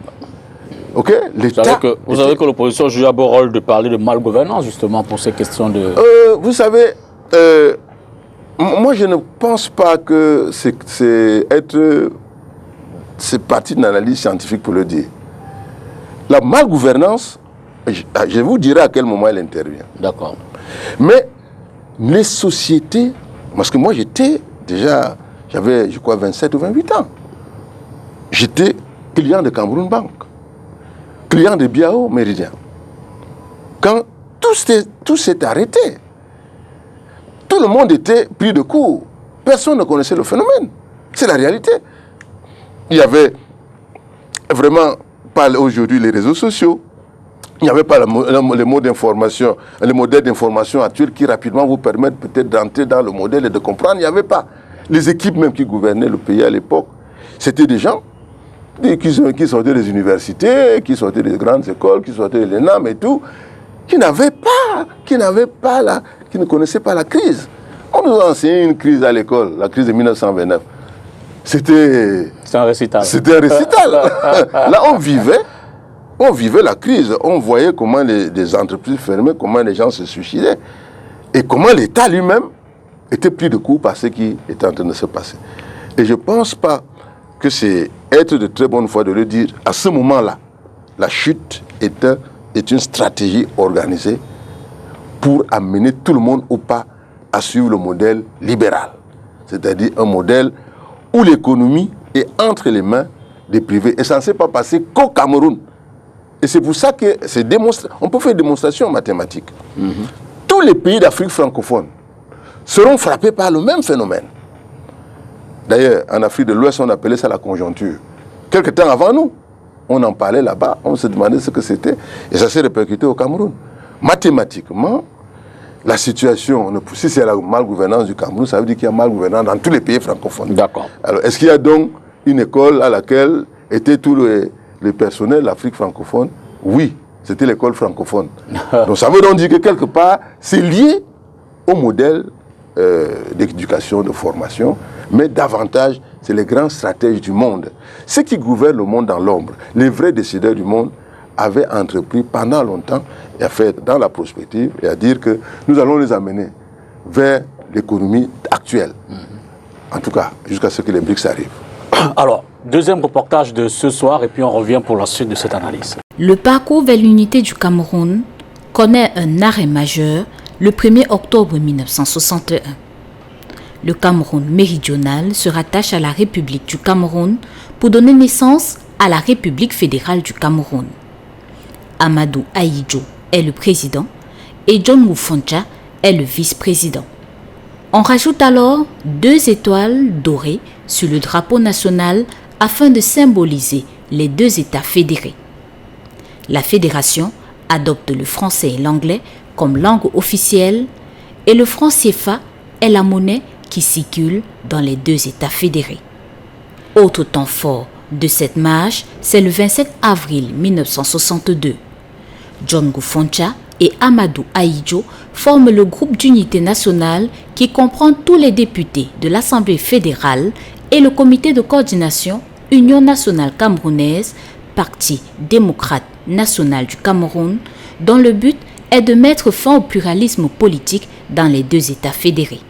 Ok, l'État. Vous savez que l'opposition joue un beau rôle de parler de malgouvernance justement pour ces questions de. Vous savez, moi je ne pense pas que c'est parti d'une analyse scientifique pour le dire. La malgouvernance, je vous dirai à quel moment elle intervient. D'accord. Mais les sociétés, parce que moi j'étais déjà, j'avais je crois 27 ou 28 ans. J'étais client de Cameroun Bank, client de Biao Méridien. Quand tout s'est arrêté, tout le monde était pris de court. Personne ne connaissait le phénomène. C'est la réalité. Il n'y avait vraiment pas aujourd'hui les réseaux sociaux. Il n'y avait pas les mots d'information, les modèles d'information actuels qui rapidement vous permettent peut-être d'entrer dans le modèle et de comprendre. Il n'y avait pas. Les équipes même qui gouvernaient le pays à l'époque, c'était des gens qui sortaient des universités, qui sortaient des grandes écoles, qui sortaient de l'ENAM et tout, qui ne connaissaient pas la crise. On nous a enseigné une crise à l'école, la crise de 1929. C'était un récital. C'était un récital. Là, on vivait la crise. On voyait comment les entreprises fermaient, comment les gens se suicidaient. Et comment l'État lui-même était pris de court par ce qui était en train de se passer. Et je ne pense pas que c'est être de très bonne foi de le dire. À ce moment-là, la chute est une stratégie organisée pour amener tout le monde au pas à suivre le modèle libéral. C'est-à-dire un modèle où l'économie est entre les mains des privés. Et ça ne s'est pas passé qu'au Cameroun. Et c'est pour ça que on peut faire une démonstration mathématique. Tous les pays d'Afrique francophone seront frappés par le même phénomène. D'ailleurs, en Afrique de l'Ouest, on appelait ça la conjoncture. Quelque temps avant nous, on en parlait là-bas, on se demandait ce que c'était, et ça s'est répercuté au Cameroun. Mathématiquement, la situation, si c'est la malgouvernance du Cameroun, ça veut dire qu'il y a malgouvernance dans tous les pays francophones. D'accord. Alors, est-ce qu'il y a donc une école à laquelle étaient tous les personnels de l'Afrique francophone? Oui, c'était l'école francophone. Donc ça veut donc dire que quelque part, c'est lié au modèle d'éducation, de formation, mais davantage, c'est les grands stratèges du monde. Ceux qui gouvernent le monde dans l'ombre, les vrais décideurs du monde, avaient entrepris pendant longtemps et à faire dans la prospective et à dire que nous allons les amener vers l'économie actuelle. En tout cas, jusqu'à ce que les BRICS arrivent. Alors, deuxième reportage de ce soir et puis on revient pour la suite de cette analyse. Le parcours vers l'unité du Cameroun connaît un arrêt majeur le 1er octobre 1961. Le Cameroun méridional se rattache à la République du Cameroun pour donner naissance à la République fédérale du Cameroun. Amadou Ahidjo est le président et John Moufoncha est le vice-président. On rajoute alors 2 étoiles dorées sur le drapeau national afin de symboliser les 2 États fédérés. La fédération adopte le français et l'anglais comme langue officielle et le franc CFA est la monnaie qui circule dans les 2 États fédérés. Autre temps fort de cette marche, c'est le 27 avril 1962. John Goufoncha et Amadou Ahidjo forment le groupe d'unité nationale qui comprend tous les députés de l'Assemblée fédérale et le comité de coordination Union nationale camerounaise, Parti démocrate national du Cameroun, dont le but est de mettre fin au pluralisme politique dans les deux États fédérés.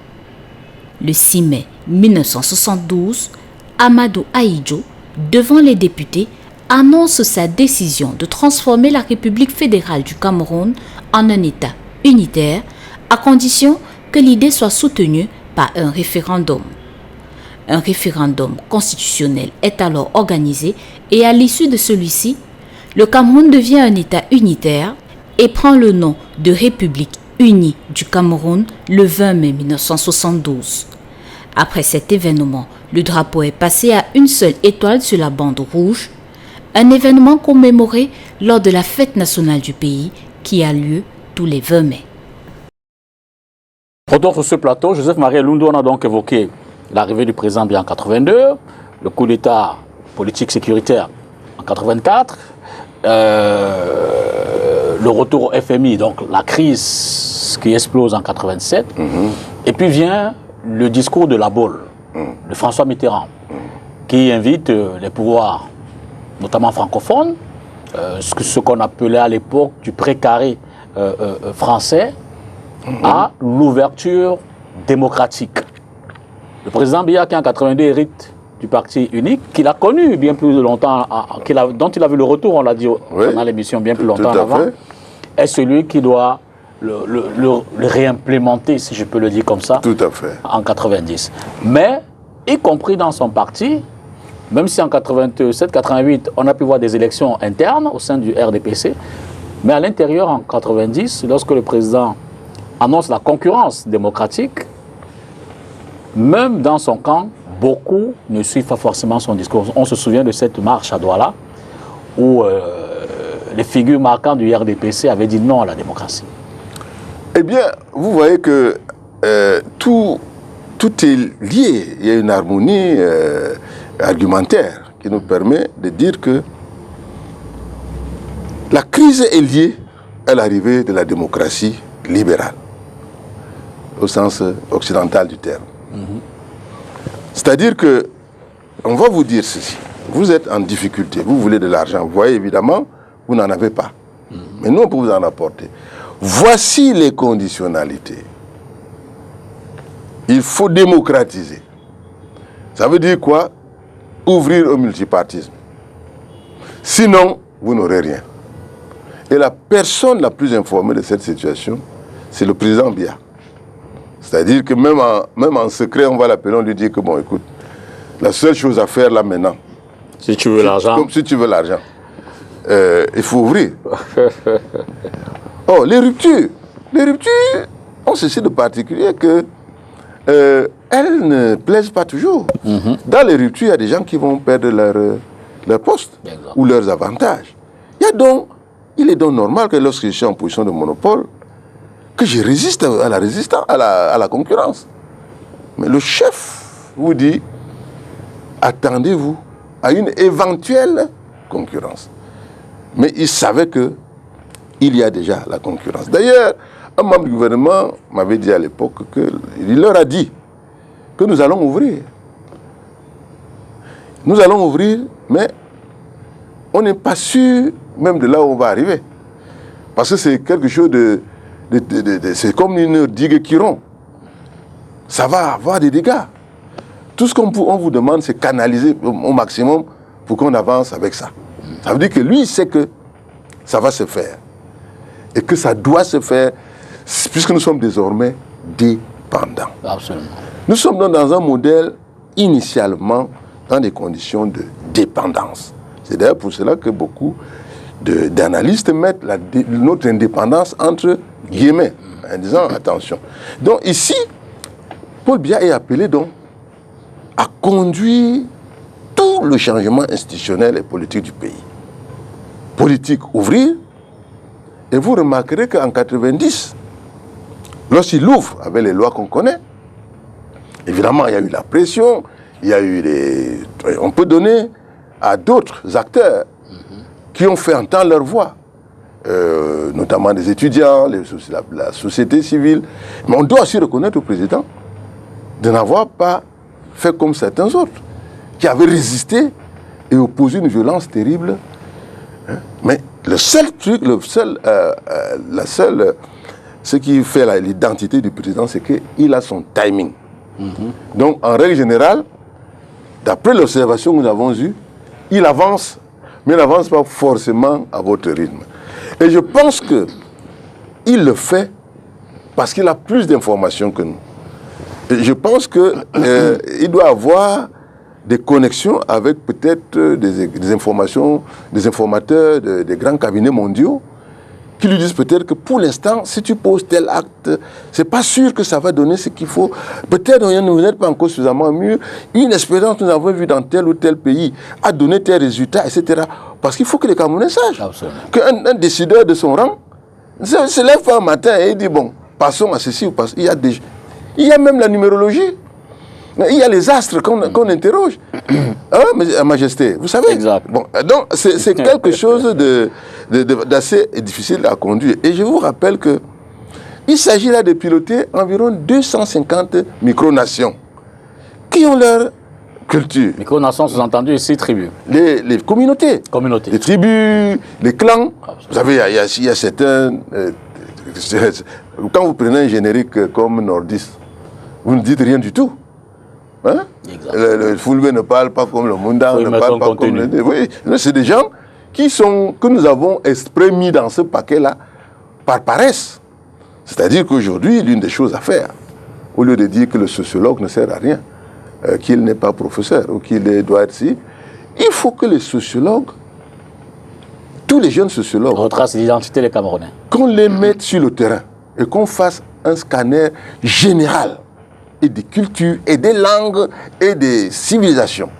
Le 6 mai 1972, Amadou Ahidjo, devant les députés, annonce sa décision de transformer la République fédérale du Cameroun en un État unitaire, à condition que l'idée soit soutenue par un référendum. Un référendum constitutionnel est alors organisé et à l'issue de celui-ci, le Cameroun devient un État unitaire et prend le nom de République unie du Cameroun le 20 mai 1972. Après cet événement, le drapeau est passé à une seule étoile sur la bande rouge, un événement commémoré lors de la fête nationale du pays qui a lieu tous les 20 mai. Retour sur ce plateau, Joseph-Marie Lundu, on a donc évoqué l'arrivée du président Biya en 82, le coup d'État politique sécuritaire en 84, le retour au FMI, donc la crise qui explose en 87, et puis vient le discours de la Baule, de François Mitterrand, qui invite les pouvoirs, notamment francophones, ce qu'on appelait à l'époque du précaré français, à l'ouverture démocratique. Le président Biya, qui en 82 hérite du parti unique, qu'il a connu bien plus longtemps, dont il a vu le retour, on l'a dit dans l'émission bien plus longtemps avant, est celui qui doit le réimplémenter, si je peux le dire comme ça, en 90. Mais, y compris dans son parti, même si en 87-88, on a pu voir des élections internes au sein du RDPC, mais à l'intérieur, en 90, lorsque le président annonce la concurrence démocratique, même dans son camp, beaucoup ne suivent pas forcément son discours. On se souvient de cette marche à Douala, où les figures marquantes du RDPC avaient dit non à la démocratie. Eh bien, vous voyez que tout est lié. Il y a une harmonie argumentaire qui nous permet de dire que la crise est liée à l'arrivée de la démocratie libérale, au sens occidental du terme. C'est-à-dire que, on va vous dire ceci, vous êtes en difficulté, vous voulez de l'argent, vous voyez évidemment, vous n'en avez pas. Mais nous, on peut vous en apporter. Voici les conditionnalités. Il faut démocratiser. Ça veut dire quoi? Ouvrir au multipartisme. Sinon, vous n'aurez rien. Et la personne la plus informée de cette situation, c'est le président Biya. C'est-à-dire que même en secret, on va l'appeler, on lui dit que bon, écoute, la seule chose à faire là maintenant, si tu veux l'argent, comme si tu veux l'argent, il faut ouvrir. Oh, les ruptures ont ceci de particulier que elles ne plaisent pas toujours. Dans les ruptures, il y a des gens qui vont perdre leur poste ou leurs avantages. Il est donc normal que lorsque je suis en position de monopole, que je résiste à la concurrence. Mais le chef vous dit, attendez-vous à une éventuelle concurrence. Mais il savait qu'il y a déjà la concurrence. D'ailleurs, un membre du gouvernement m'avait dit à l'époque qu'il leur a dit que nous allons ouvrir. Nous allons ouvrir, mais on n'est pas sûr même de là où on va arriver. Parce que c'est quelque chose c'est comme une digue qui rompt. Ça va avoir des dégâts. Tout ce qu'on vous demande, c'est canaliser au maximum pour qu'on avance avec ça. Ça veut dire que lui, il sait que ça va se faire. Et que ça doit se faire, puisque nous sommes désormais dépendants. Absolument. Nous sommes donc dans un modèle, initialement, dans des conditions de dépendance. C'est d'ailleurs pour cela que beaucoup d'analystes mettent notre indépendance entre guillemets, en disant attention. Donc ici, Paul Biya est appelé donc à conduire tout le changement institutionnel et politique du pays. Politique, ouvrir, et vous remarquerez qu'en 90, lorsqu'il ouvre avec les lois qu'on connaît, évidemment, il y a eu la pression, il y a eu on peut donner à d'autres acteurs qui ont fait entendre leur voix. notamment des étudiants, la société civile. Mais on doit aussi reconnaître au président de n'avoir pas fait comme certains autres, qui avaient résisté et opposé une violence terrible. Mais le seul truc, ce qui fait l'identité du président, c'est qu'il a son timing. Donc, en règle générale, d'après l'observation que nous avons eue, il avance, mais il n'avance pas forcément à votre rythme. Et je pense qu'il le fait parce qu'il a plus d'informations que nous. Et je pense qu'il doit avoir des connexions avec peut-être des informations, des informateurs des grands cabinets mondiaux qui lui disent peut-être que pour l'instant, si tu poses tel acte, c'est pas sûr que ça va donner ce qu'il faut. Peut-être vous n'êtes pas encore suffisamment mûr. Une expérience que nous avons vue dans tel ou tel pays a donné tel résultat, etc. Parce qu'il faut que les Camerounais sachent qu'un décideur de son rang se lève pas un matin et il dit bon, passons à ceci ou passons. Il y a même la numérologie. Il y a les astres qu'on interroge. Hein, Majesté, vous savez. Exact. Bon, donc, c'est quelque chose d'assez difficile à conduire. Et je vous rappelle qu'il s'agit là de piloter environ 250 micronations qui ont leur culture. Micronations, sous-entendu ici, tribus. Les communautés. Les tribus, les clans. Absolument. Vous savez, il y a certains... quand vous prenez un générique comme Nordis, vous ne dites rien du tout. Hein? Le Fulbe ne parle pas comme le Munda, ne parle pas comme le... Oui, c'est des gens que nous avons exprès mis dans ce paquet-là par paresse. C'est-à-dire qu'aujourd'hui, l'une des choses à faire, au lieu de dire que le sociologue ne sert à rien, qu'il n'est pas professeur ou qu'il doit être si, il faut que les sociologues, tous les jeunes sociologues, retracent l'identité des Camerounais. Qu'on les mette sur le terrain et qu'on fasse un scanner général et des cultures, et des langues, et des civilisations.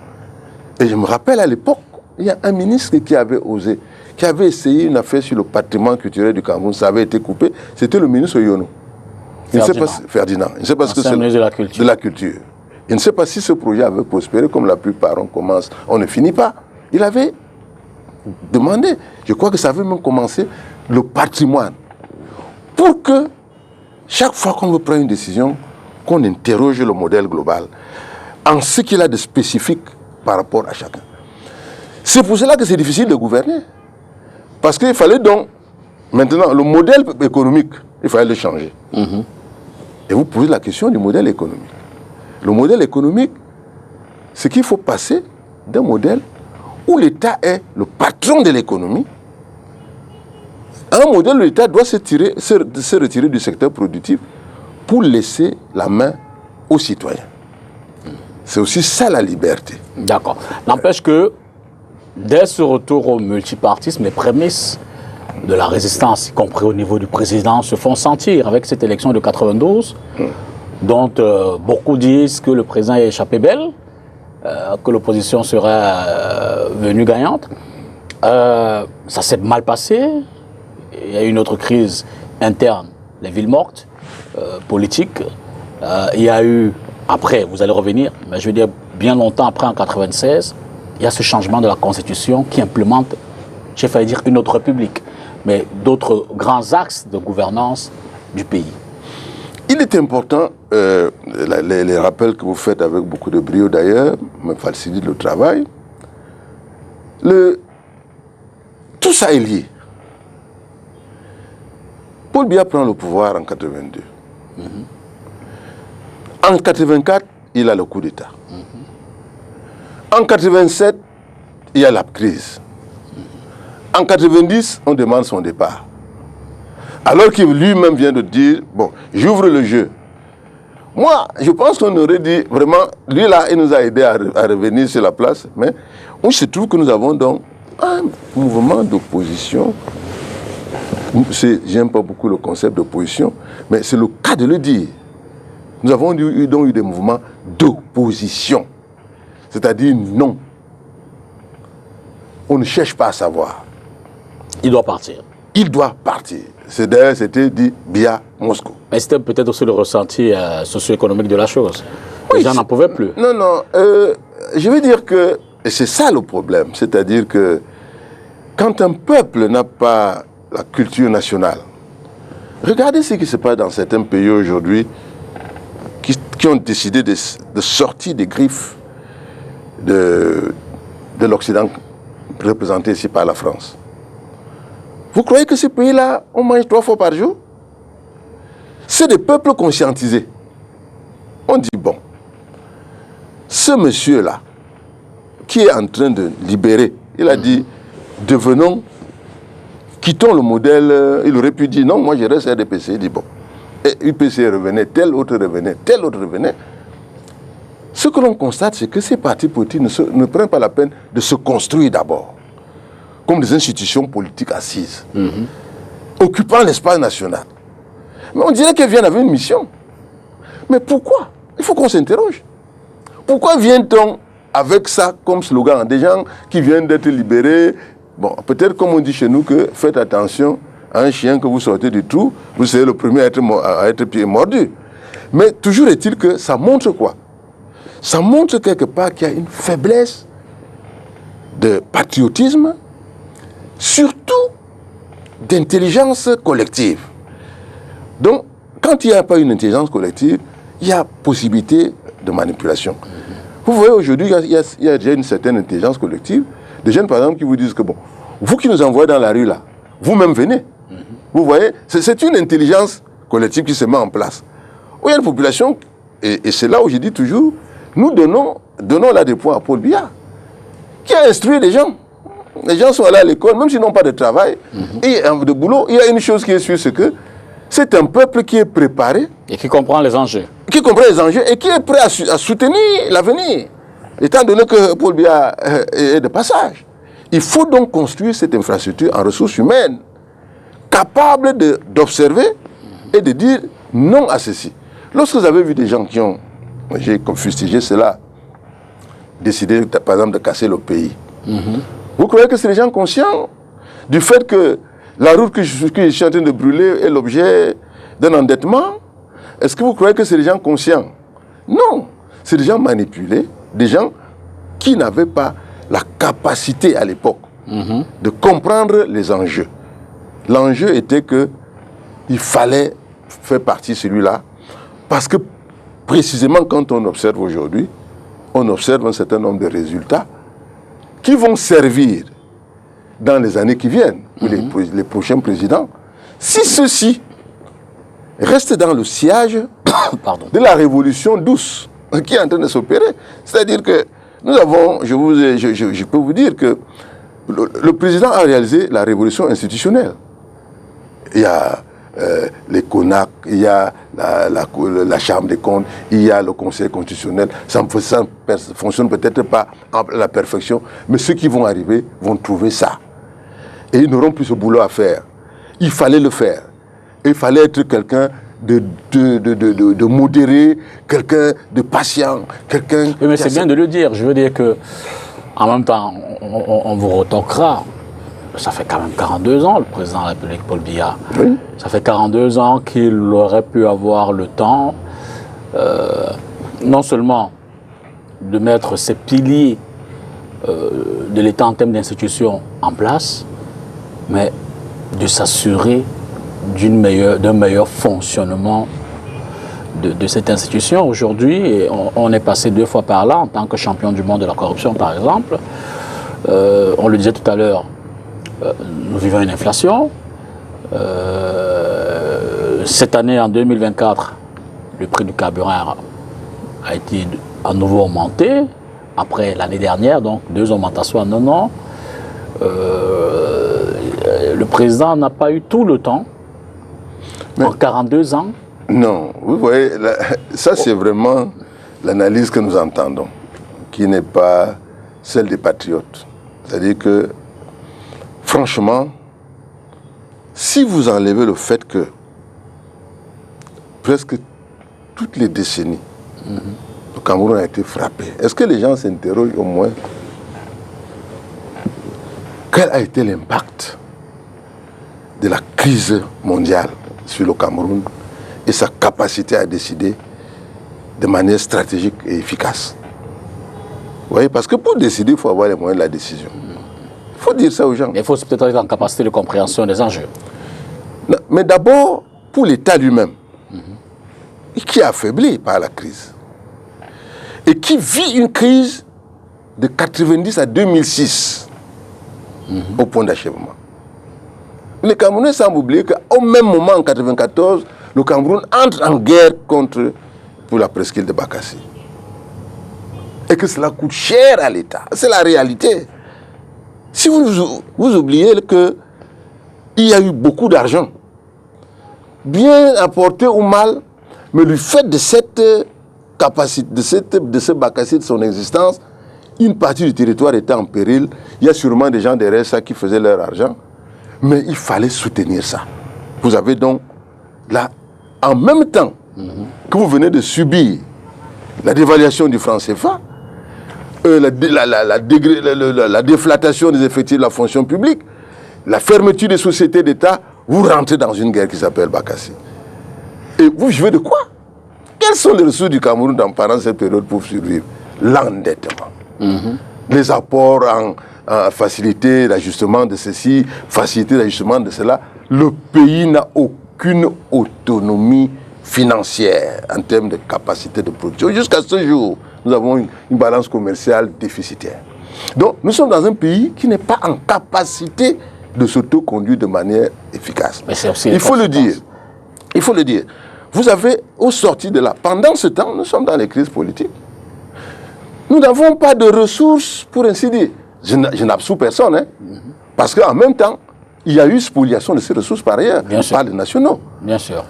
Et je me rappelle à l'époque, il y a un ministre qui avait osé, qui avait essayé une affaire sur le patrimoine culturel du Cameroun, ça avait été coupé, c'était le ministre Yono. Ferdinand. Je ne sais pas ce que c'est de la culture. Je ne sais pas si ce projet avait prospéré, comme la plupart on ne finit pas. Il avait demandé, je crois que ça avait même commencé, le patrimoine. Pour que, chaque fois qu'on veut prendre une décision, qu'on interroge le modèle global en ce qu'il a de spécifique par rapport à chacun. C'est pour cela que c'est difficile de gouverner. Parce qu'il fallait donc, maintenant, le modèle économique, il fallait le changer. Et vous posez la question du modèle économique. Le modèle économique, c'est qu'il faut passer d'un modèle où l'État est le patron de l'économie à un modèle où l'État doit se retirer du secteur productif pour laisser la main aux citoyens. C'est aussi ça la liberté. D'accord. N'empêche que, dès ce retour au multipartisme, les prémices de la résistance, y compris au niveau du président, se font sentir avec cette élection de 92, dont beaucoup disent que le président a échappé belle, que l'opposition serait venue gagnante. Ça s'est mal passé. Il y a eu une autre crise interne, les villes mortes. Politique. Il y a eu, après, vous allez revenir, mais je veux dire bien longtemps après, en 96, il y a ce changement de la Constitution qui implémente, j'ai failli dire une autre république, mais d'autres grands axes de gouvernance du pays. Il est important, les rappels que vous faites avec beaucoup de brio d'ailleurs, me facilitent le travail. Tout ça est lié. Paul Biya prend le pouvoir en 82. En 84, il a le coup d'État. En 87, il y a la crise. En 90, on demande son départ. Alors qu'il lui-même vient de dire, bon, j'ouvre le jeu. Moi, je pense qu'on aurait dit, vraiment, lui là, il nous a aidé à revenir sur la place, mais il se trouve que nous avons donc un mouvement d'opposition. J'aime pas beaucoup le concept d'opposition, mais c'est le cas de le dire. Nous avons eu des mouvements d'opposition, c'est-à-dire non. On ne cherche pas à savoir. Il doit partir. Il doit partir. D'ailleurs, c'était dit Biya Moscou. Mais c'était peut-être aussi le ressenti socio-économique de la chose. Les gens n'en pouvaient plus. Non, je veux dire que, et c'est ça le problème, c'est-à-dire que quand un peuple n'a pas la culture nationale. Regardez ce qui se passe dans certains pays aujourd'hui qui ont décidé de sortir des griffes de l'Occident représenté ici par la France. Vous croyez que ces pays-là, on mange 3 fois par jour? C'est des peuples conscientisés. On dit, bon, ce monsieur-là, qui est en train de libérer, il a dit, quittons le modèle, il aurait pu dire, non, moi je reste RDPC, il dit, bon, et UPC revenait, tel autre revenait. Ce que l'on constate, c'est que ces partis politiques ne prennent pas la peine de se construire d'abord, comme des institutions politiques assises, occupant l'espace national. Mais on dirait qu'elles viennent avec une mission. Mais pourquoi? Il faut qu'on s'interroge. Pourquoi vient-on avec ça comme slogan? Des gens qui viennent d'être libérés. Bon, peut-être comme on dit chez nous que faites attention à un chien que vous sortez du trou, vous serez le premier à être pied mordu. Mais toujours est-il que ça montre quoi? Ça montre quelque part qu'il y a une faiblesse de patriotisme, surtout d'intelligence collective. Donc, quand il n'y a pas une intelligence collective, il y a possibilité de manipulation. Vous voyez, aujourd'hui, il y a déjà une certaine intelligence collective. Des jeunes, par exemple, qui vous disent que, bon, vous qui nous envoyez dans la rue, là, vous-même venez. Vous voyez, c'est une intelligence collective qui se met en place. Où il y a une population, et c'est là où je dis toujours, nous donnons là des points à Paul Biya, qui a instruit les gens. Les gens sont allés à l'école, même s'ils n'ont pas de travail, et de boulot. Il y a une chose qui est sûre, c'est que c'est un peuple qui est préparé. Et qui comprend les enjeux. Qui comprend les enjeux et qui est prêt à soutenir l'avenir. Étant donné que Paul Biya est de passage. Il faut donc construire cette infrastructure en ressources humaines, capable d'observer et de dire non à ceci. Lorsque vous avez vu des gens qui ont, j'ai fustigé cela, décidé par exemple de casser le pays, vous croyez que c'est des gens conscients du fait que la route que je suis en train de brûler est l'objet d'un endettement? Est-ce que vous croyez que c'est des gens conscients? Non, c'est des gens manipulés, des gens qui n'avaient pas la capacité à l'époque de comprendre les enjeux. L'enjeu était qu'il fallait faire partie celui-là, parce que précisément quand on observe aujourd'hui, on observe un certain nombre de résultats qui vont servir dans les années qui viennent, pour les prochains présidents, si ceux-ci restent dans le sillage de la révolution douce qui est en train de s'opérer. C'est-à-dire que nous avons, je peux vous dire que le président a réalisé la révolution institutionnelle. Il y a les CONAC, il y a la Chambre des comptes, il y a le Conseil constitutionnel. Ça ne fonctionne peut-être pas à la perfection, mais ceux qui vont arriver vont trouver ça. Et ils n'auront plus ce boulot à faire. Il fallait le faire. Il fallait être quelqu'un de modéré, quelqu'un de patient, quelqu'un... Oui, mais c'est bien de le dire. Je veux dire que, en même temps, on vous retoquera. Ça fait quand même 42 ans, le président de la République, Paul Biya. Oui. Ça fait 42 ans qu'il aurait pu avoir le temps, non seulement de mettre ces piliers de l'État en termes d'institutions en place, mais de s'assurer d'un meilleur fonctionnement de cette institution. Aujourd'hui, on est passé 2 fois par là en tant que champion du monde de la corruption, par exemple. On le disait tout à l'heure, nous vivons une inflation. Cette année, en 2024, le prix du carburant a été à nouveau augmenté, après l'année dernière, donc 2 augmentations en 1 an. Le président n'a pas eu tout le temps, en 42 ans. Non, vous voyez, ça c'est vraiment l'analyse que nous entendons, qui n'est pas celle des patriotes. C'est-à-dire que, franchement, si vous enlevez le fait que presque toutes les décennies, le Cameroun a été frappé, est-ce que les gens s'interrogent au moins quel a été l'impact de la crise mondiale sur le Cameroun et sa capacité à décider de manière stratégique et efficace? Vous voyez, parce que pour décider, il faut avoir les moyens de la décision. Il faut dire ça aux gens. Il faut peut-être être en capacité de compréhension des enjeux. Mais d'abord, pour l'État lui-même, qui est affaibli par la crise, et qui vit une crise de 90 à 2006, au point d'achèvement. Les Camerounais semblent oublier qu'au même moment, en 1994, le Cameroun entre en guerre pour la presqu'île de Bakassi. Et que cela coûte cher à l'État. C'est la réalité. Si vous oubliez qu'il y a eu beaucoup d'argent, bien apporté ou mal, mais du fait de cette capacité, de ce Bakassi, de son existence, une partie du territoire était en péril. Il y a sûrement des gens derrière ça qui faisaient leur argent, mais il fallait soutenir ça. Vous avez donc là, en même temps que vous venez de subir la dévaluation du franc CFA, la déflation des effectifs de la fonction publique, la fermeture des sociétés d'État, vous rentrez dans une guerre qui s'appelle Bakassi. Et vous vivez de quoi? Quelles sont les ressources du Cameroun pendant cette période pour survivre? L'endettement. Les apports en faciliter l'ajustement de ceci, faciliter l'ajustement de cela. Le pays n'a aucune autonomie financière en termes de capacité de production. Jusqu'à ce jour, nous avons une balance commerciale déficitaire. Donc, nous sommes dans un pays qui n'est pas en capacité de s'autoconduire de manière efficace. Il faut le dire. Il faut le dire. Vous avez, au sorti de là, pendant ce temps, nous sommes dans les crises politiques. Nous n'avons pas de ressources, pour ainsi dire. Je n'absous personne, hein, parce qu'en même temps, il y a eu spoliation de ces ressources par ailleurs, par les nationaux. Bien sûr.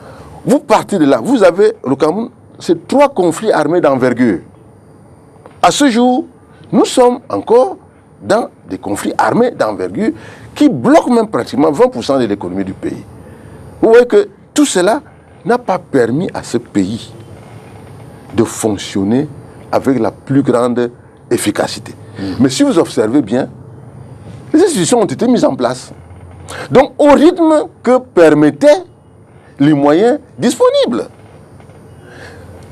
Vous partez de là, vous avez, le Cameroun, c'est 3 conflits armés d'envergure. À ce jour, nous sommes encore dans des conflits armés d'envergure qui bloquent même pratiquement 20% de l'économie du pays. Vous voyez que tout cela n'a pas permis à ce pays de fonctionner avec la plus grande efficacité. Mais si vous observez bien, les institutions ont été mises en place. Donc, au rythme que permettaient les moyens disponibles.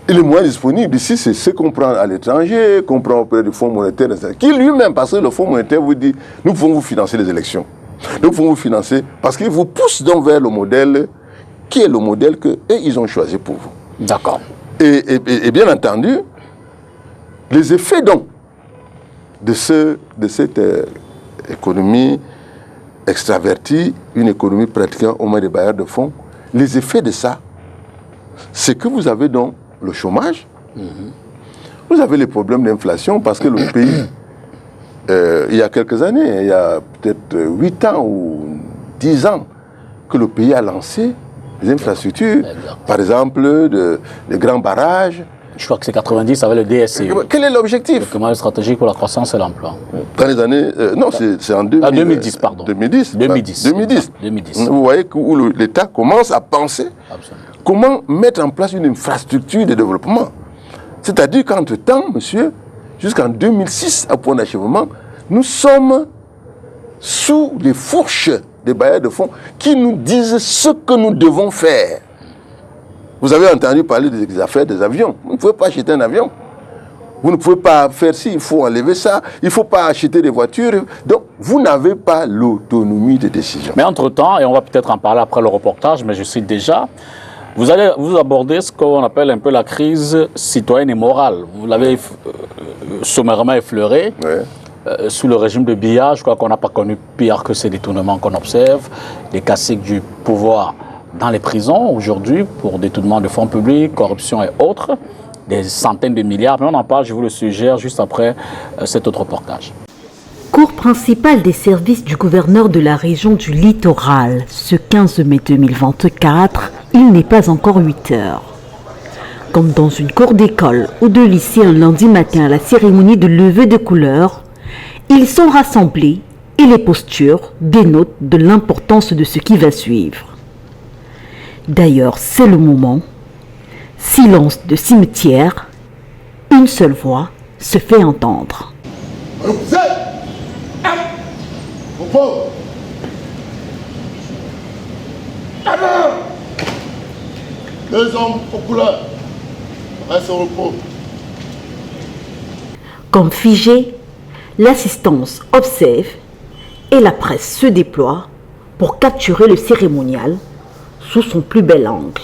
Et les moyens disponibles ici, c'est ce qu'on prend à l'étranger, qu'on prend auprès du Fonds monétaire, etc. Qui lui-même, parce que le Fonds monétaire vous dit, nous pouvons vous financer les élections. Nous pouvons vous financer, parce qu'il vous pousse donc vers le modèle, qui est le modèle qu'ils ont choisi pour vous. D'accord. Et bien entendu, les effets donc de cette économie extravertie, une économie pratiquement au moins des bailleurs de fonds, les effets de ça, c'est que vous avez donc le chômage, vous avez les problèmes d'inflation, parce que le pays, il y a quelques années, il y a peut-être 8 ans ou 10 ans, que le pays a lancé des infrastructures, par exemple des grands barrages. Je crois que c'est 90 avec le DSCE. Quel est l'objectif? Le document stratégique pour la croissance et l'emploi. Dans les années... non, c'est en 2010, pardon. 2010. 2010. Vous voyez où l'État commence à penser comment mettre en place une infrastructure de développement. C'est-à-dire qu'entre-temps, monsieur, jusqu'en 2006, à point d'achèvement, nous sommes sous les fourches des bailleurs de fonds qui nous disent ce que nous devons faire. Vous avez entendu parler des affaires des avions. Vous ne pouvez pas acheter un avion. Vous ne pouvez pas faire ci, il faut enlever ça. Il ne faut pas acheter des voitures. Donc, vous n'avez pas l'autonomie de décision. Mais entre-temps, et on va peut-être en parler après le reportage, mais je cite déjà, vous allez vous aborder ce qu'on appelle un peu la crise citoyenne et morale. Vous l'avez sommairement effleuré. Ouais. Sous le régime de Biya, je crois qu'on n'a pas connu pire que ces détournements qu'on observe, les caciques du pouvoir dans les prisons aujourd'hui pour détournement de fonds publics, corruption et autres, des centaines de milliards. Mais on en parle, je vous le suggère, juste après cet autre reportage. Cour principale des services du gouverneur de la région du Littoral. Ce 15 mai 2024, il n'est pas encore 8 heures. Comme dans une cour d'école ou de lycée un lundi matin à la cérémonie de levée de couleurs, ils sont rassemblés et les postures dénotent de l'importance de ce qui va suivre. D'ailleurs, c'est le moment. Silence de cimetière, une seule voix se fait entendre. Les hommes populaires restent au repos. Comme figé, l'assistance observe et la presse se déploie pour capturer le cérémonial sous son plus bel angle.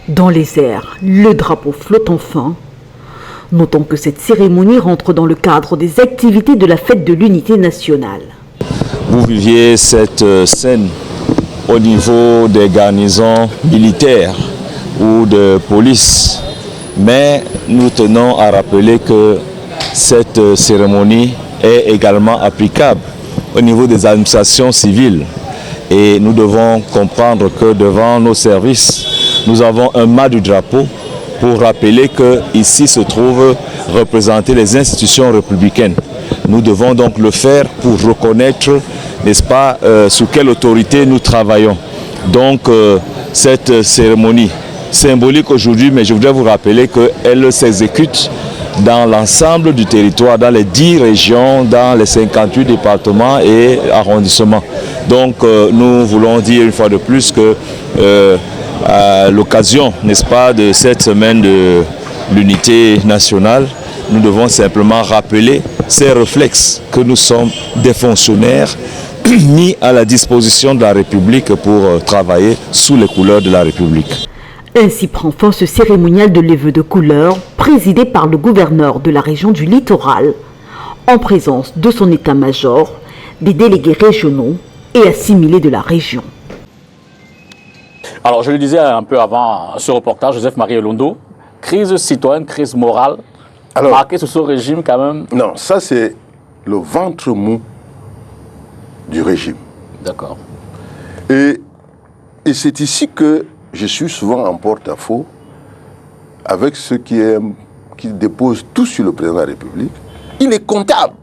Dans les airs, le drapeau flotte enfin. Notons que cette cérémonie rentre dans le cadre des activités de la fête de l'unité nationale. Vous viviez cette scène au niveau des garnisons militaires ou de police, mais nous tenons à rappeler que cette cérémonie est également applicable au niveau des administrations civiles. Et nous devons comprendre que devant nos services, nous avons un mât du drapeau pour rappeler qu'ici se trouvent représentées les institutions républicaines. Nous devons donc le faire pour reconnaître, n'est-ce pas, sous quelle autorité nous travaillons. Donc cette cérémonie symbolique aujourd'hui, mais je voudrais vous rappeler qu'elle s'exécute dans l'ensemble du territoire, dans les 10 régions, dans les 58 départements et arrondissements. Donc nous voulons dire une fois de plus que à l'occasion, n'est-ce pas, de cette semaine de l'unité nationale, nous devons simplement rappeler ces réflexes que nous sommes des fonctionnaires mis à la disposition de la République pour travailler sous les couleurs de la République. Ainsi prend fin ce cérémonial de levée de couleurs présidé par le gouverneur de la région du littoral, en présence de son état-major, des délégués régionaux et assimilés de la région. Alors, je le disais un peu avant ce reportage, Joseph-Marie Elondo, crise citoyenne, crise morale, marquée sous ce régime quand même. Non, ça c'est le ventre mou du régime. D'accord. Et c'est ici que je suis souvent en porte-à-faux avec ceux qui déposent tout sur le président de la République. Il est comptable.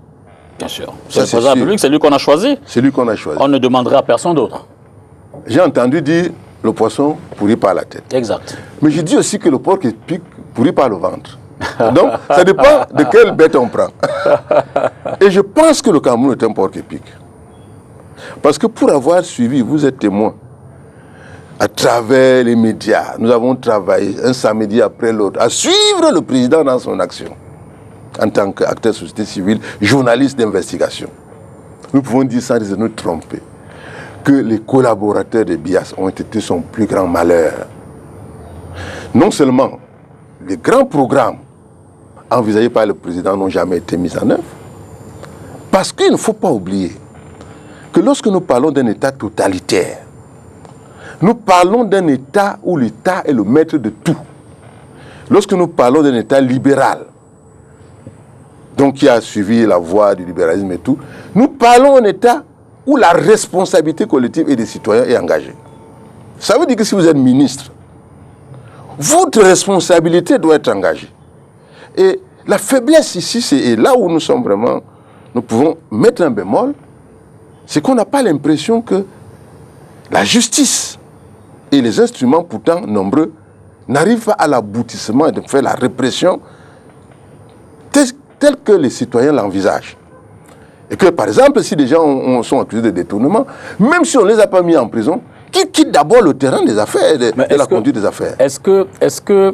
Bien sûr. C'est le président de la République, c'est lui qu'on a choisi. C'est lui qu'on a choisi. On ne demanderait à personne d'autre. J'ai entendu dire le poisson pourrit par la tête. Exact. Mais je dis aussi que le porc qui pique pourrit par le ventre. Donc, ça dépend de quelle bête on prend. Et je pense que le Cameroun est un porc qui pique. Parce que pour avoir suivi, vous êtes témoin, à travers les médias, nous avons travaillé un samedi après l'autre à suivre le président dans son action, en tant qu'acteur de société civile, journaliste d'investigation. Nous pouvons dire sans nous tromper que les collaborateurs de Bias ont été son plus grand malheur. Non seulement les grands programmes envisagés par le président n'ont jamais été mis en œuvre, parce qu'il ne faut pas oublier que lorsque nous parlons d'un État totalitaire, nous parlons d'un État où l'État est le maître de tout. Lorsque nous parlons d'un État libéral, donc qui a suivi la voie du libéralisme et tout, nous parlons d'un État où la responsabilité collective et des citoyens est engagée. Ça veut dire que si vous êtes ministre, votre responsabilité doit être engagée. Et la faiblesse ici, c'est là où nous sommes vraiment, nous pouvons mettre un bémol, c'est qu'on n'a pas l'impression que la justice et les instruments pourtant nombreux n'arrivent pas à l'aboutissement de faire la répression telle que les citoyens l'envisagent. Et que, par exemple, si des gens sont accusés de détournement, même si on ne les a pas mis en prison, qu'ils quittent d'abord le terrain des affaires, de la conduite des affaires. Est-ce que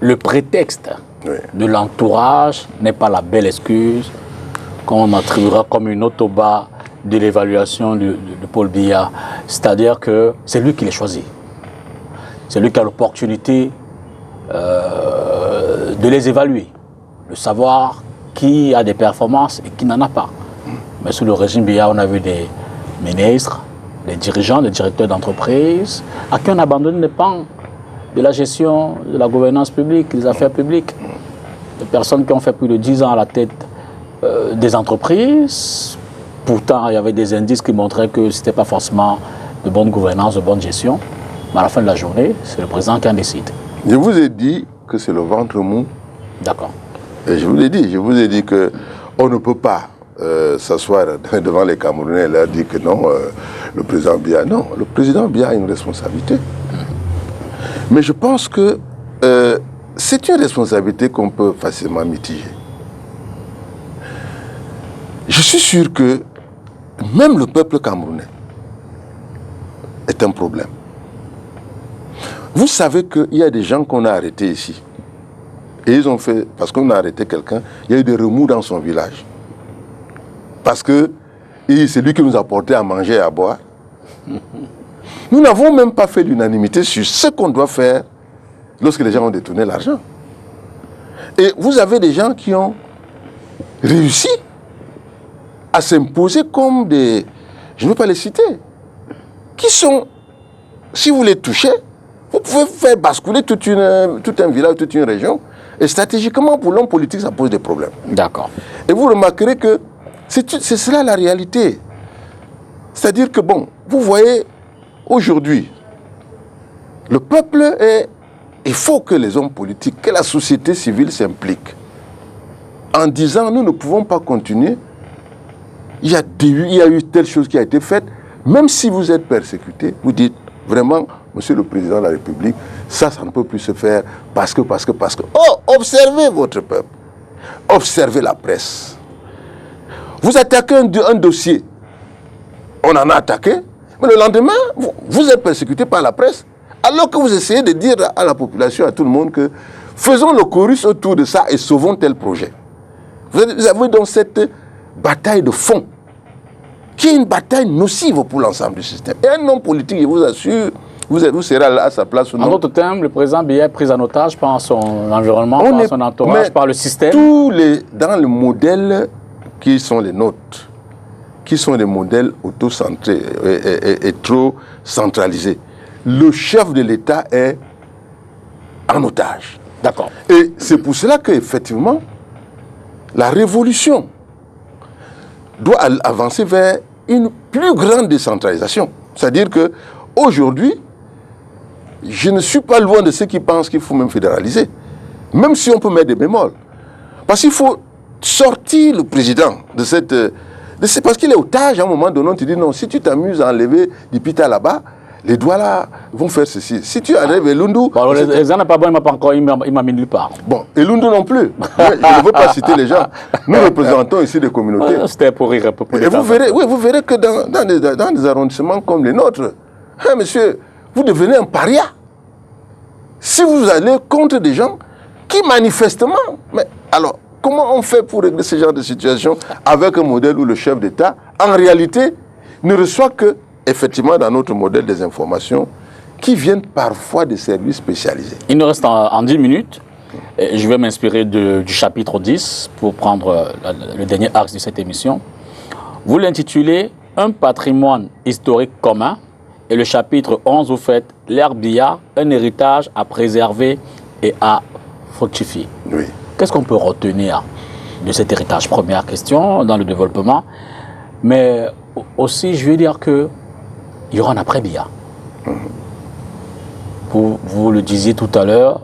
le prétexte de l'entourage n'est pas la belle excuse qu'on attribuera comme une autobas de l'évaluation de Paul Biya? C'est-à-dire que c'est lui qui les choisit. C'est lui qui a l'opportunité de les évaluer, de savoir qui a des performances et qui n'en a pas. Mais sous le régime Biya, on a vu des ministres, des dirigeants, des directeurs d'entreprise, à qui on abandonne les pans de la gestion, de la gouvernance publique, des affaires publiques. Des personnes qui ont fait plus de 10 ans à la tête des entreprises. Pourtant, il y avait des indices qui montraient que ce n'était pas forcément de bonne gouvernance, de bonne gestion. Mais à la fin de la journée, c'est le président qui en décide. Je vous ai dit que c'est le ventre mou. D'accord. Et je vous ai dit qu'on ne peut pas s'asseoir devant les Camerounais et leur dire que non, le président Biya, non. Le président Biya a une responsabilité. Mais je pense que c'est une responsabilité qu'on peut facilement mitiger. Je suis sûr que même le peuple camerounais est un problème. Vous savez qu'il y a des gens qu'on a arrêtés ici. Et ils ont fait, parce qu'on a arrêté quelqu'un, il y a eu des remous dans son village. Parce que c'est lui qui nous a porté à manger et à boire. Nous n'avons même pas fait l'unanimité sur ce qu'on doit faire lorsque les gens ont détourné l'argent. Et vous avez des gens qui ont réussi à s'imposer comme des... Je ne veux pas les citer. Qui sont... Si vous les touchez, vous pouvez faire basculer tout un village, toute une région. Et stratégiquement, pour l'homme politique, ça pose des problèmes. D'accord. Et vous remarquerez que c'est cela la réalité. C'est-à-dire que, bon, vous voyez, aujourd'hui, le peuple est... Il faut que les hommes politiques, que la société civile s'implique. En disant, nous ne pouvons pas continuer. Il y a eu telle chose qui a été faite. Même si vous êtes persécuté, vous dites, vraiment, Monsieur le Président de la République, ça ne peut plus se faire parce que. Oh, observez votre peuple. Observez la presse. Vous attaquez un dossier. On en a attaqué. Mais le lendemain, vous êtes persécuté par la presse. Alors que vous essayez de dire à la population, à tout le monde que faisons le chorus autour de ça et sauvons tel projet. Vous avez donc cette bataille de fond qui est une bataille nocive pour l'ensemble du système. Et un homme politique, je vous assure, vous serez à sa place ou non. En d'autres termes, le président Biya est pris en otage par son environnement, par son entourage, par le système. Dans les modèles qui sont les nôtres, qui sont des modèles auto-centrés et trop centralisés, le chef de l'État est en otage. D'accord. Et c'est pour cela qu'effectivement, la révolution doit avancer vers une plus grande décentralisation. C'est-à-dire qu'aujourd'hui, je ne suis pas loin de ceux qui pensent qu'il faut même fédéraliser. Même si on peut mettre des bémols. Parce qu'il faut sortir le président de cette... parce qu'il est otage à un moment donné, on te dit non, si tu t'amuses à enlever du pita là-bas, les doigts là vont faire ceci. Si tu arrives à Lundu... Bon, les gens n'ont pas bon, il m'a mis nulle part. Bon, et Lundu non plus. Je ne veux pas citer les gens. Nous représentons ici des communautés. C'était pour rire. Et vous verrez que dans des arrondissements comme les nôtres, hein, monsieur, vous devenez un paria. Si vous allez contre des gens qui manifestement... Mais alors, comment on fait pour régler ce genre de situation avec un modèle où le chef d'État, en réalité, ne reçoit que, effectivement, dans notre modèle des informations qui viennent parfois des services spécialisés. Il nous reste en 10 minutes. Je vais m'inspirer du chapitre 10 pour prendre le dernier axe de cette émission. Vous l'intitulez « Un patrimoine historique commun » et le chapitre 11, vous faites « L'ère Biya, un héritage à préserver et à fructifier ». Oui. Qu'est-ce qu'on peut retenir de cet héritage? Première question dans le développement. Mais aussi, je veux dire qu'il y aura un après Biya. Vous le disiez tout à l'heure,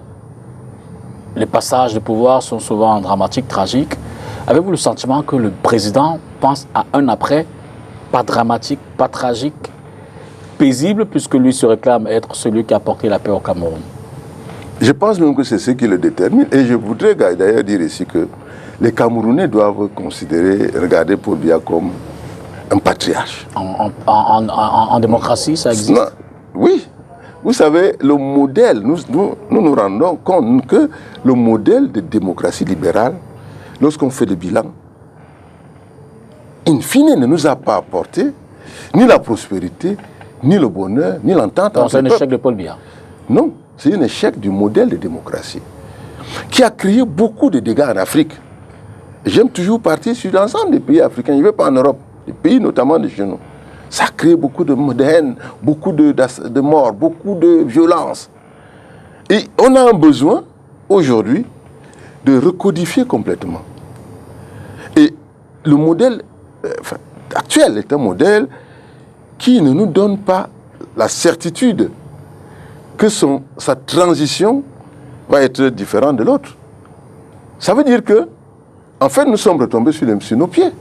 les passages de pouvoir sont souvent dramatiques, tragiques. Avez-vous le sentiment que le président pense à un après, pas dramatique, pas tragique, paisible, puisque lui se réclame être celui qui a apporté la paix au Cameroun? Je pense même que c'est ce qui le détermine. Et je voudrais d'ailleurs dire ici que les Camerounais doivent regarder Paul Biya comme un patriarche. En démocratie, ça existe? Non, oui. Vous savez, le modèle, nous nous rendons compte que le modèle de démocratie libérale, lorsqu'on fait le bilan, in fine, ne nous a pas apporté ni la prospérité, ni le bonheur, ni l'entente. C'est un échec de Paul Biya. Non, c'est un échec du modèle de démocratie qui a créé beaucoup de dégâts en Afrique. J'aime toujours partir sur l'ensemble des pays africains, je ne vais pas en Europe, les pays notamment de chez nous. Ça a créé beaucoup de haine, beaucoup de morts, beaucoup de violence. Et on a un besoin, aujourd'hui, de recodifier complètement. Et le modèle actuel est un modèle qui ne nous donne pas la certitude que sa transition va être différente de l'autre. Ça veut dire que, en fait, nous sommes retombés sur nos pieds.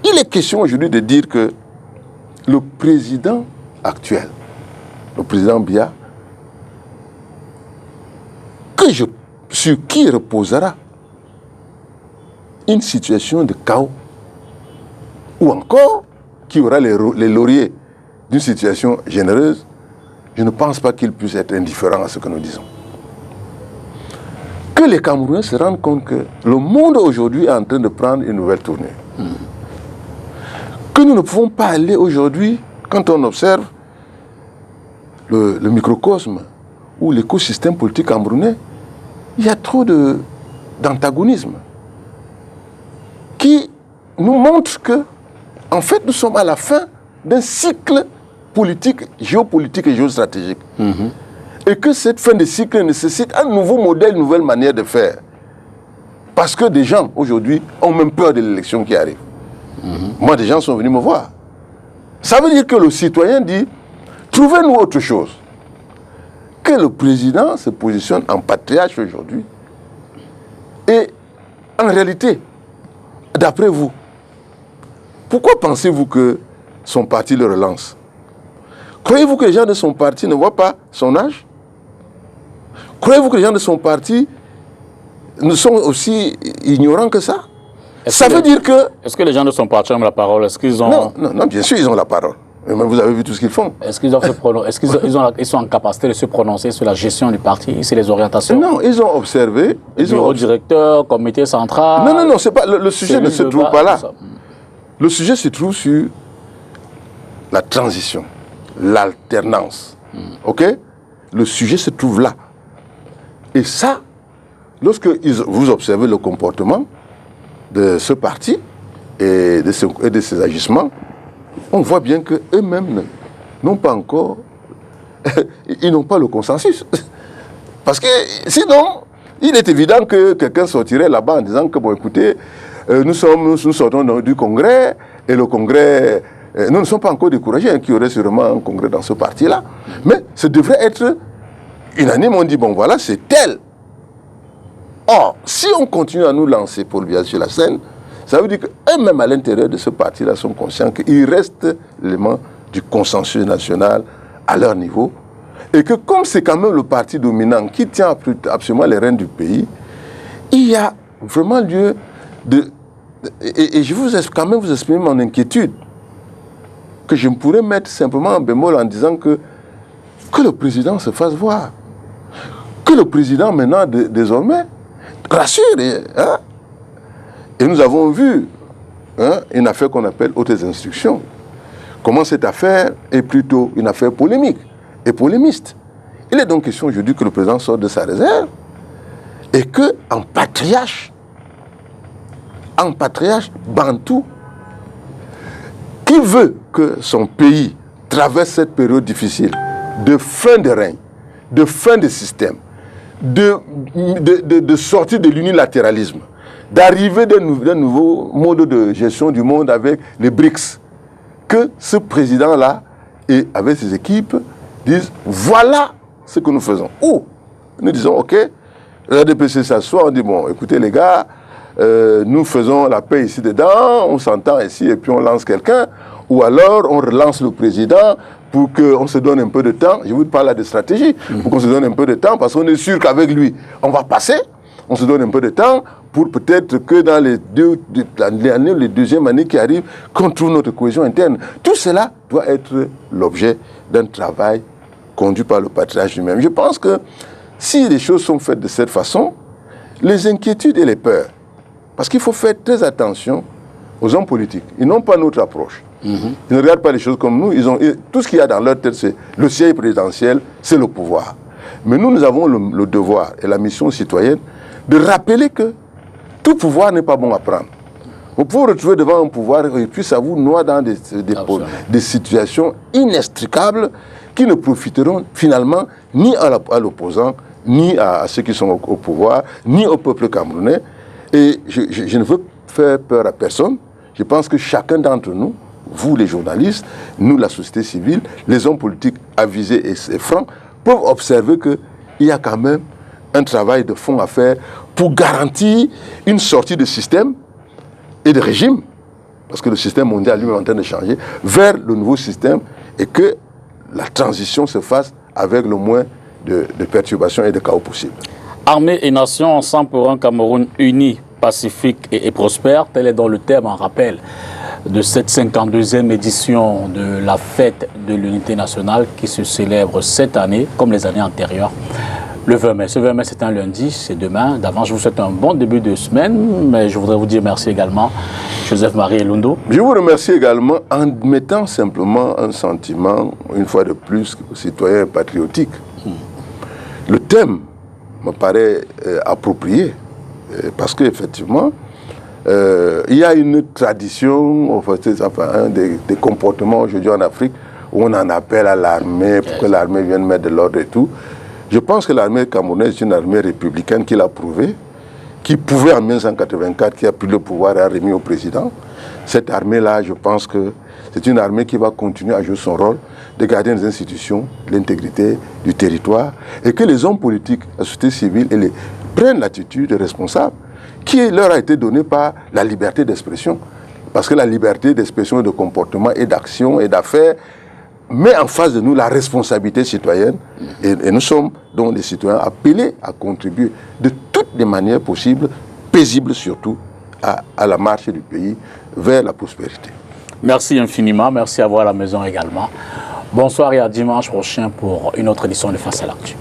Il est question aujourd'hui de dire que le président actuel, le président Biya, que je sur qui reposera une situation de chaos, ou encore qui aura les lauriers d'une situation généreuse, je ne pense pas qu'il puisse être indifférent à ce que nous disons. Que les Camerounais se rendent compte que le monde aujourd'hui est en train de prendre une nouvelle tournure. Que nous ne pouvons pas aller aujourd'hui, quand on observe le microcosme ou l'écosystème politique camerounais, il y a trop d'antagonisme qui nous montre que, en fait, nous sommes à la fin d'un cycle politique, géopolitique et géostratégique. Et que cette fin de cycle nécessite un nouveau modèle, une nouvelle manière de faire. Parce que des gens, aujourd'hui, ont même peur de l'élection qui arrive. Moi, des gens sont venus me voir. Ça veut dire que le citoyen dit, trouvez-nous autre chose. Que le président se positionne en patriarche aujourd'hui. Et en réalité, d'après vous, pourquoi pensez-vous que son parti le relance? Croyez-vous que les gens de son parti ne voient pas son âge? Croyez-vous que les gens de son parti ne sont aussi ignorants que ça? Ça veut dire que... Est-ce que les gens de son parti ont la parole? Est-ce qu'ils ont... Non, bien sûr, ils ont la parole. Mais vous avez vu tout ce qu'ils font. Est-ce qu'ils ils sont en capacité de se prononcer sur la gestion du parti, sur les orientations? Non, ils ont observé... Bureau directeur, comité central... Non, c'est pas, le sujet ne se trouve pas là. Le sujet se trouve sur la transition, l'alternance. OK? Le sujet se trouve là. Et ça, lorsque vous observez le comportement de ce parti et de ses agissements, on voit bien qu'eux-mêmes n'ont pas encore, ils n'ont pas le consensus. Parce que sinon, il est évident que quelqu'un sortirait là-bas en disant que, bon, écoutez, nous sortons du Congrès, et le Congrès, nous ne sommes pas encore découragés, qu'il y aurait sûrement un Congrès dans ce parti-là, mais ça devrait être unanime, on dit, bon voilà, c'est tel. Or, si on continue à nous lancer Paul Biya sur la scène, ça veut dire qu'eux-mêmes à l'intérieur de ce parti-là sont conscients qu'il reste l'élément du consensus national à leur niveau, et que comme c'est quand même le parti dominant qui tient absolument les rênes du pays, il y a vraiment lieu de... Et je vous quand même vous exprimer mon inquiétude, que je me pourrais mettre simplement en bémol en disant que le président se fasse voir. Que le président maintenant, désormais, rassure. Et nous avons vu une affaire qu'on appelle hautes instructions. Comment cette affaire est plutôt une affaire polémique et polémiste. Il est donc question aujourd'hui que le président sorte de sa réserve et qu'en patriarche bantou, qui veut que son pays traverse cette période difficile de fin de règne, de fin de système, de sortie de l'unilatéralisme, d'arriver d'un nouveau mode de gestion du monde avec les BRICS, que ce président-là et avec ses équipes disent voilà ce que nous faisons. Ou nous disons ok, la RDPC s'assoit, on dit bon écoutez les gars, nous faisons la paix ici dedans, on s'entend ici et puis on lance quelqu'un, ou alors on relance le président pour qu'on se donne un peu de temps. Je vous parle de stratégie, pour qu'on se donne un peu de temps, parce qu'on est sûr qu'avec lui, on va passer. On se donne un peu de temps pour peut-être que dans les deuxième année qui arrivent, qu'on trouve notre cohésion interne. Tout cela doit être l'objet d'un travail conduit par le patriarche lui-même. Je pense que si les choses sont faites de cette façon, les inquiétudes et les peurs, parce qu'il faut faire très attention aux hommes politiques. Ils n'ont pas notre approche. Ils ne regardent pas les choses comme nous. Tout ce qu'il y a dans leur tête, c'est le siège présidentiel, c'est le pouvoir. Mais nous avons le devoir et la mission citoyenne de rappeler que tout pouvoir n'est pas bon à prendre. Vous pouvez vous retrouver devant un pouvoir et puis ça vous noie dans des situations inextricables qui ne profiteront finalement ni à l'opposant, ni à ceux qui sont au pouvoir, ni au peuple camerounais. Et je ne veux faire peur à personne. Je pense que chacun d'entre nous, vous les journalistes, nous la société civile, les hommes politiques avisés et francs, peuvent observer qu'il y a quand même un travail de fond à faire pour garantir une sortie de système et de régime, parce que le système mondial lui-même est en train de changer, vers le nouveau système et que la transition se fasse avec le moins de perturbations et de chaos possible. Armée et nation, ensemble pour un Cameroun uni, pacifique et prospère, tel est dans le thème en rappel de cette 52e édition de la fête de l'unité nationale qui se célèbre cette année, comme les années antérieures, le 20 mai. Ce 20 mai, c'est un lundi, c'est demain. D'avant, je vous souhaite un bon début de semaine, mais je voudrais vous dire merci également, Joseph-Marie Elundo. Je vous remercie également en mettant simplement un sentiment, une fois de plus, citoyen patriotique. Le thème me paraît approprié, parce qu'effectivement, il y a une tradition, enfin, des comportements aujourd'hui en Afrique où on en appelle à l'armée pour que l'armée vienne mettre de l'ordre et tout. Je pense que l'armée camerounaise est une armée républicaine qui l'a prouvé, qui pouvait en 1984, qui a pris le pouvoir et a remis au président. Cette armée-là, je pense que c'est une armée qui va continuer à jouer son rôle de garder les institutions, l'intégrité du territoire, et que les hommes politiques, la société civile, prennent l'attitude responsable qui leur a été donnée par la liberté d'expression. Parce que la liberté d'expression et de comportement et d'action et d'affaires met en face de nous la responsabilité citoyenne. Et nous sommes donc les citoyens appelés à contribuer de toutes les manières possibles, paisibles surtout, à la marche du pays vers la prospérité. Merci infiniment, merci à vous à la maison également. Bonsoir et à dimanche prochain pour une autre édition de Face à l'actu.